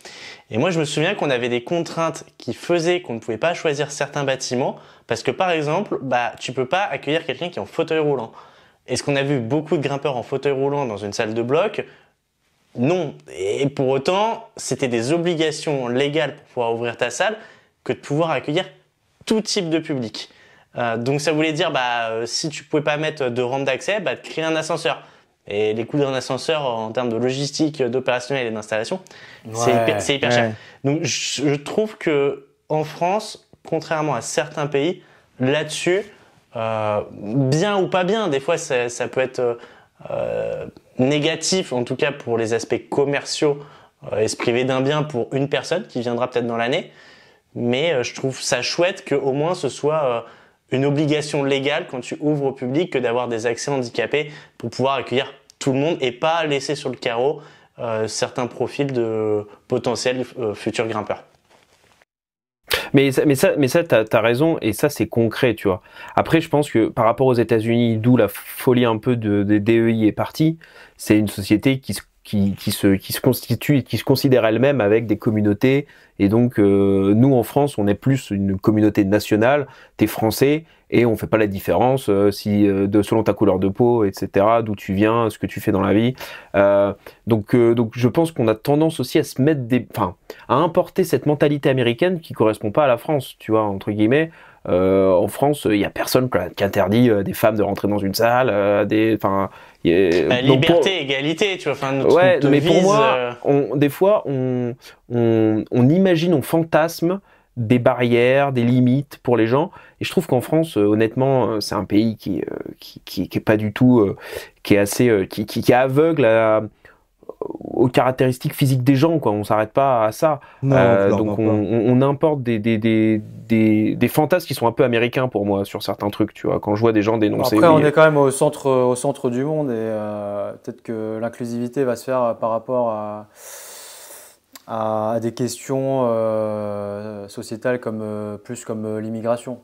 Et moi je me souviens qu'on avait des contraintes qui faisaient qu'on ne pouvait pas choisir certains bâtiments parce que par exemple, tu peux pas accueillir quelqu'un qui est en fauteuil roulant. Est-ce qu'on a vu beaucoup de grimpeurs en fauteuil roulant dans une salle de bloc? Non. Et pour autant, c'était des obligations légales pour pouvoir ouvrir ta salle que de pouvoir accueillir tout type de public. Donc ça voulait dire, si tu pouvais pas mettre de rampe d'accès, de créer un ascenseur. Et les coûts d'un ascenseur en termes de logistique, d'opérationnel et d'installation, c'est hyper cher. Donc je trouve que en France, contrairement à certains pays, là-dessus, bien ou pas bien, des fois ça peut être négatif, en tout cas pour les aspects commerciaux et se priver d'un bien pour une personne qui viendra peut-être dans l'année. Mais je trouve ça chouette qu'au moins ce soit une obligation légale quand tu ouvres au public que d'avoir des accès handicapés pour pouvoir accueillir tout le monde et pas laisser sur le carreau certains profils de potentiels futurs grimpeurs. Mais ça, t'as raison, et ça, c'est concret, tu vois. Après, je pense que par rapport aux États-Unis, d'où la folie un peu des DEI est partie, c'est une société qui se constitue et qui se considère elle-même avec des communautés. Et donc, nous, en France, on est plus une communauté nationale. T'es français et on fait pas la différence selon ta couleur de peau, etc., d'où tu viens, ce que tu fais dans la vie. Donc, je pense qu'on a tendance aussi à se mettre à importer cette mentalité américaine qui correspond pas à la France, tu vois, entre guillemets. En France, il y a personne qui interdit des femmes de rentrer dans une salle, liberté, égalité, tu vois. Ouais, mais pour moi, des fois, on imagine, on fantasme des barrières, des limites pour les gens. Et je trouve qu'en France, honnêtement, c'est un pays qui est pas du tout, qui est assez, qui est aveugle aux caractéristiques physiques des gens, quoi. On s'arrête pas à ça. Non, donc on importe des fantasmes qui sont un peu américains pour moi sur certains trucs, tu vois. Quand je vois des gens dénoncer. Après, on est quand même au centre du monde et peut-être que l'inclusivité va se faire par rapport à des questions sociétales plus comme l'immigration.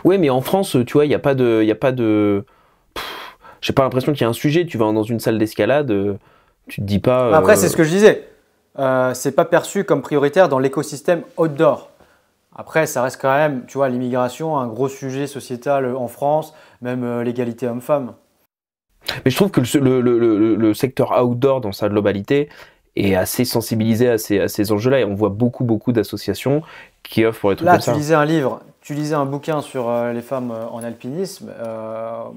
Oui, mais en France, tu vois, il y a pas de. J'ai pas l'impression qu'il y a un sujet. Tu vas dans une salle d'escalade, tu te dis pas. Après, c'est ce que je disais. C'est pas perçu comme prioritaire dans l'écosystème outdoor. Après, ça reste quand même, tu vois, l'immigration, un gros sujet sociétal en France, même l'égalité homme-femme. Mais je trouve que le secteur outdoor dans sa globalité est assez sensibilisé à ces enjeux-là. Et on voit beaucoup d'associations qui offrent des trucs comme ça. Là, tu lisais un bouquin sur les femmes en alpinisme.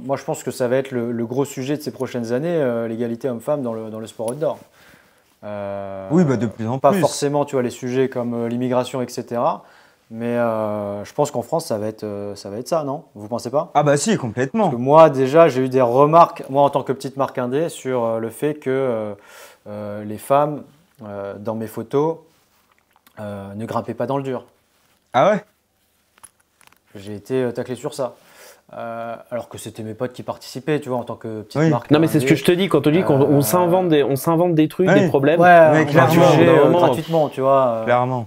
Moi, je pense que ça va être le gros sujet de ces prochaines années, l'égalité homme-femme dans le sport outdoor. Oui, de plus en plus. Pas forcément, tu vois, les sujets comme l'immigration, etc. Mais je pense qu'en France, ça va être ça, non? Vous pensez pas? Ah si, complètement. Parce que moi, déjà, j'ai eu des remarques, moi, en tant que petite marque indé, sur le fait que les femmes, dans mes photos, ne grimpaient pas dans le dur. Ah ouais? J'ai été taclé sur ça. Alors que c'était mes potes qui participaient, tu vois, en tant que petite marque. Non, mais c'est ce que je te dis quand on dit qu'on s'invente des trucs, des problèmes. Ouais, clairement. gratuitement, tu vois. Clairement.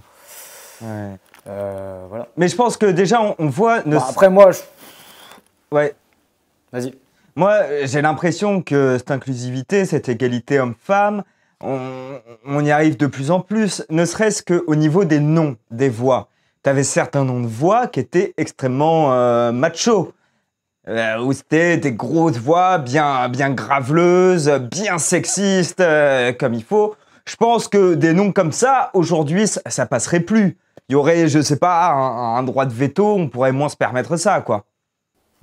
Ouais. Voilà. Mais je pense que déjà, on voit... Après, moi... Ouais. Vas-y. Moi, j'ai l'impression que cette inclusivité, cette égalité homme-femme, on y arrive de plus en plus, ne serait-ce qu'au niveau des noms, des voix. Tu avais certains noms de voix qui étaient extrêmement macho, où c'était des grosses voix bien graveleuses, bien sexistes, comme il faut. Je pense que des noms comme ça, aujourd'hui, ça passerait plus. Il y aurait, je sais pas, un droit de veto, on pourrait moins se permettre ça, quoi.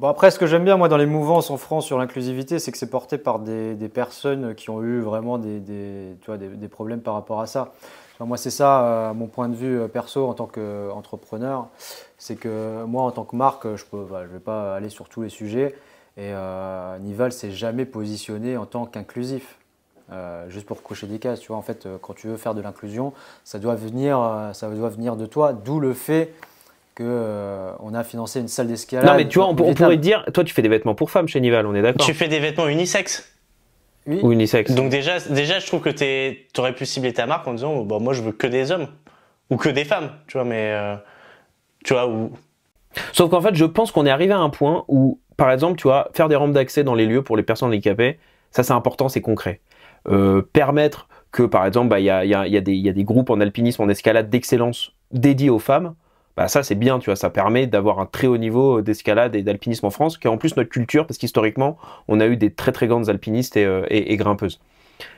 Bon, après, ce que j'aime bien, moi, dans les mouvances en France sur l'inclusivité, c'est que c'est porté par des personnes qui ont eu vraiment tu vois, des problèmes par rapport à ça. Enfin, moi, c'est ça, mon point de vue perso en tant qu'entrepreneur. C'est que moi, en tant que marque, je ne vais pas aller sur tous les sujets. Et Nival s'est jamais positionné en tant qu'inclusif. Juste pour cocher des cases. Tu vois, en fait, quand tu veux faire de l'inclusion, ça doit venir de toi, d'où le fait qu'on a financé une salle d'escalade. Non, mais tu vois, on pourrait dire, toi, tu fais des vêtements pour femmes chez Nival, on est d'accord? Tu fais des vêtements unisexes? Oui. Ou unisexe. Donc déjà, je trouve que t'aurais pu cibler ta marque en disant, bah, moi, je veux que des hommes. Ou que des femmes, tu vois, mais... tu vois, ou... Sauf qu'en fait, je pense qu'on est arrivé à un point où, par exemple, tu vois, faire des rampes d'accès dans les lieux pour les personnes handicapées, ça, c'est important, c'est concret. Permettre que, par exemple, bah, y a des groupes en alpinisme, en escalade d'excellence dédiés aux femmes, bah, ça c'est bien, tu vois, ça permet d'avoir un très haut niveau d'escalade et d'alpinisme en France, qui est en plus notre culture, parce qu'historiquement, on a eu des très très grandes alpinistes et grimpeuses.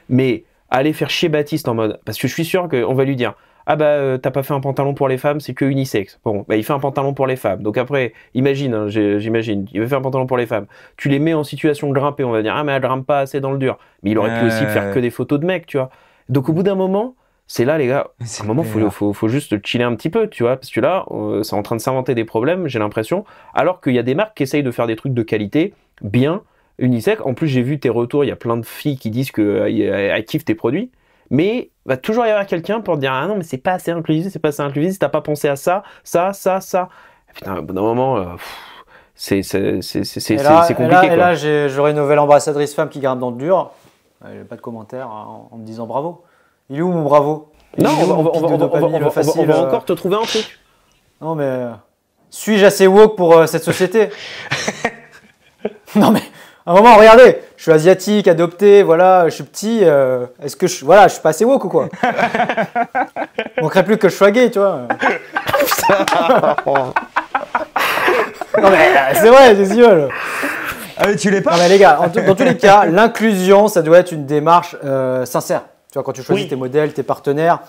Mais aller faire chier Baptiste en mode, parce que je suis sûr qu'on va lui dire, ah bah t'as pas fait un pantalon pour les femmes, c'est que unisexe. Bon, bah il fait un pantalon pour les femmes. Donc après, imagine, hein, j'imagine, il veut faire un pantalon pour les femmes. Tu les mets en situation de grimper, on va dire, ah mais elle grimpe pas assez dans le dur. Mais il aurait pu aussi faire que des photos de mecs, tu vois. Donc au bout d'un moment, c'est là les gars, à un moment faut juste chiller un petit peu, tu vois, parce que là, c'est en train de s'inventer des problèmes, j'ai l'impression, alors qu'il y a des marques qui essayent de faire des trucs de qualité, bien, unisexe. En plus, j'ai vu tes retours, il y a plein de filles qui disent qu'elles kiffent tes produits. Mais il va toujours y avoir quelqu'un pour te dire ah non mais c'est pas assez inclusif, c'est pas assez inclusif, si t'as pas pensé à ça. Et putain, au bout d'un moment, c'est compliqué. Et là j'aurai une nouvelle ambassadrice femme qui grimpe dans le dur. J'ai pas de commentaire en me disant bravo. Il est où mon bravo? Non, on va encore te trouver un truc. Non mais suis-je assez woke pour cette société? Non mais à un moment, regardez, je suis asiatique, adopté, voilà, je suis petit, est-ce que je suis pas assez woke ou quoi? Il manquerait plus que je sois gay, tu vois. Non mais c'est vrai, c'est sûr. Ah mais tu l'es pas? Non mais les gars, dans tous les cas, l'inclusion, ça doit être une démarche sincère. Tu vois, quand tu choisis tes modèles, tes partenaires,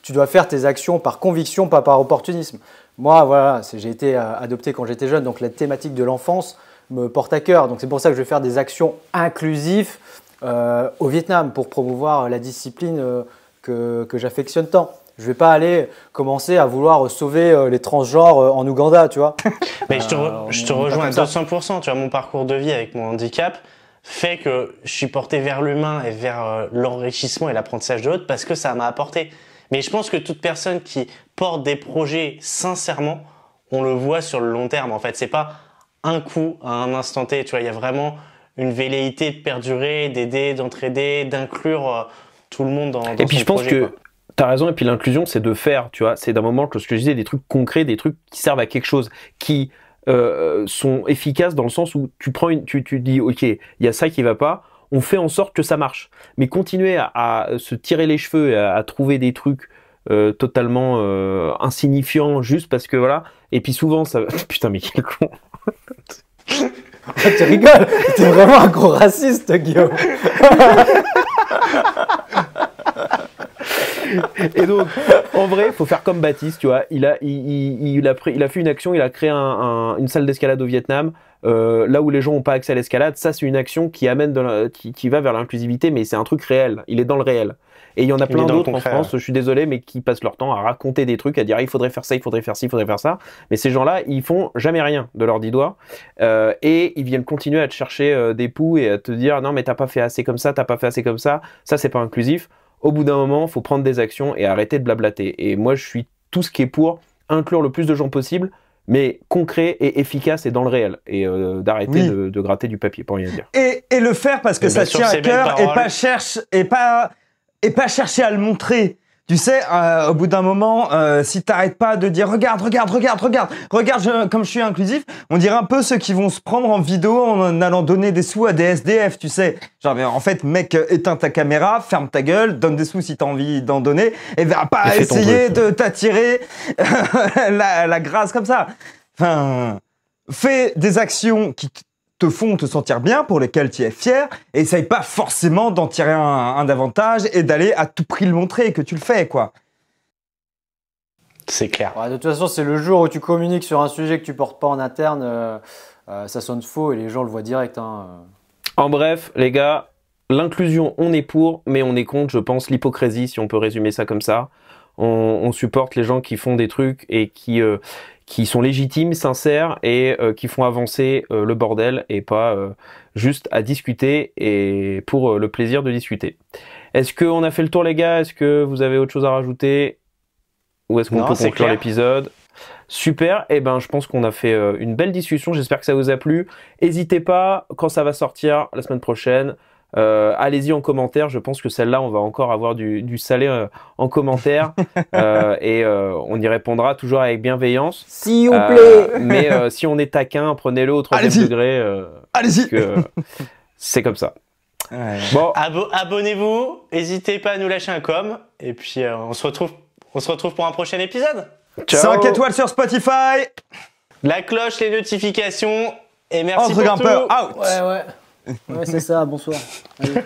tu dois faire tes actions par conviction, pas par opportunisme. Moi, voilà, j'ai été adopté quand j'étais jeune, donc la thématique de l'enfance me porte à cœur. Donc c'est pour ça que je vais faire des actions inclusives au Vietnam pour promouvoir la discipline que j'affectionne tant. Je ne vais pas aller commencer à vouloir sauver les transgenres en Ouganda, tu vois. Mais je te rejoins à 200%. Tu vois, mon parcours de vie avec mon handicap fait que je suis porté vers l'humain et vers l'enrichissement et l'apprentissage de l'autre parce que ça m'a apporté. Mais je pense que toute personne qui porte des projets sincèrement, on le voit sur le long terme. En fait, c'est pas un coup à un instant T, tu vois, il y a vraiment une velléité de perdurer, d'aider, d'entraider, d'inclure tout le monde dans et puis son je pense projet, que t'as raison, et puis l'inclusion c'est de faire, tu vois, c'est d'un moment que ce que je disais, des trucs concrets, des trucs qui servent à quelque chose, qui sont efficaces dans le sens où tu prends tu dis ok, il y a ça qui va pas, on fait en sorte que ça marche, mais continuer à se tirer les cheveux et à trouver des trucs totalement insignifiants juste parce que voilà, et puis souvent ça putain mais quel con. Tu rigoles, t'es vraiment un gros raciste, Guillaume. Et donc, en vrai, il faut faire comme Baptiste, tu vois. Il a fait une action, il a créé une salle d'escalade au Vietnam, là où les gens n'ont pas accès à l'escalade. Ça, c'est une action qui amène qui va vers l'inclusivité, mais c'est un truc réel. Il est dans le réel. Et il y en a plein d'autres en France, je suis désolé, mais qui passent leur temps à raconter des trucs, à dire il faudrait faire ça, il faudrait faire ci, il faudrait faire ça. Mais ces gens-là, ils font jamais rien de leurs 10 doigts. Et ils viennent continuer à te chercher des poux et à te dire non, mais t'as pas fait assez comme ça, t'as pas fait assez comme ça, c'est pas inclusif. Au bout d'un moment, il faut prendre des actions et arrêter de blablater. Et moi, je suis tout ce qui est pour inclure le plus de gens possible, mais concret et efficace et dans le réel. Et d'arrêter de gratter du papier, pour rien dire. Et le faire parce que ça tient à cœur et pas chercher à le montrer. Tu sais, au bout d'un moment, si t'arrêtes pas de dire regarde, comme je suis inclusif, on dirait un peu ceux qui vont se prendre en vidéo en allant donner des sous à des SDF, tu sais. Genre, en fait, mec, éteins ta caméra, ferme ta gueule, donne des sous si t'as envie d'en donner, et va pas essayer de t'attirer la grâce comme ça. Enfin, fais des actions qui te font te sentir bien, pour lesquels tu es fier, et essaye pas forcément d'en tirer un avantage et d'aller à tout prix le montrer que tu le fais, quoi. C'est clair. Ouais, de toute façon, c'est le jour où tu communiques sur un sujet que tu portes pas en interne, ça sonne faux et les gens le voient direct. En bref, les gars, l'inclusion, on est pour, mais on est contre, je pense, l'hypocrisie, si on peut résumer ça comme ça. On supporte les gens qui font des trucs et qui sont légitimes, sincères et qui font avancer le bordel et pas juste à discuter et pour le plaisir de discuter. Est-ce qu'on a fait le tour, les gars? Est-ce que vous avez autre chose à rajouter? Ou est-ce qu'on peut conclure l'épisode? Super, et ben je pense qu'on a fait une belle discussion, j'espère que ça vous a plu. N'hésitez pas, quand ça va sortir la semaine prochaine, allez-y en commentaire, je pense que celle-là on va encore avoir du salé en commentaire et on y répondra toujours avec bienveillance. S'il vous plaît. Mais si on est taquin, prenez-le au 3e degré. Allez-y. C'est comme ça. Ouais. Bon. Abonnez-vous, n'hésitez pas à nous lâcher un com, et puis on se retrouve pour un prochain épisode. Ciao. 5 étoiles sur Spotify. La cloche, les notifications, et merci Entre pour grimpeurs, tout. out. Ouais, c'est ça, bonsoir. Allez.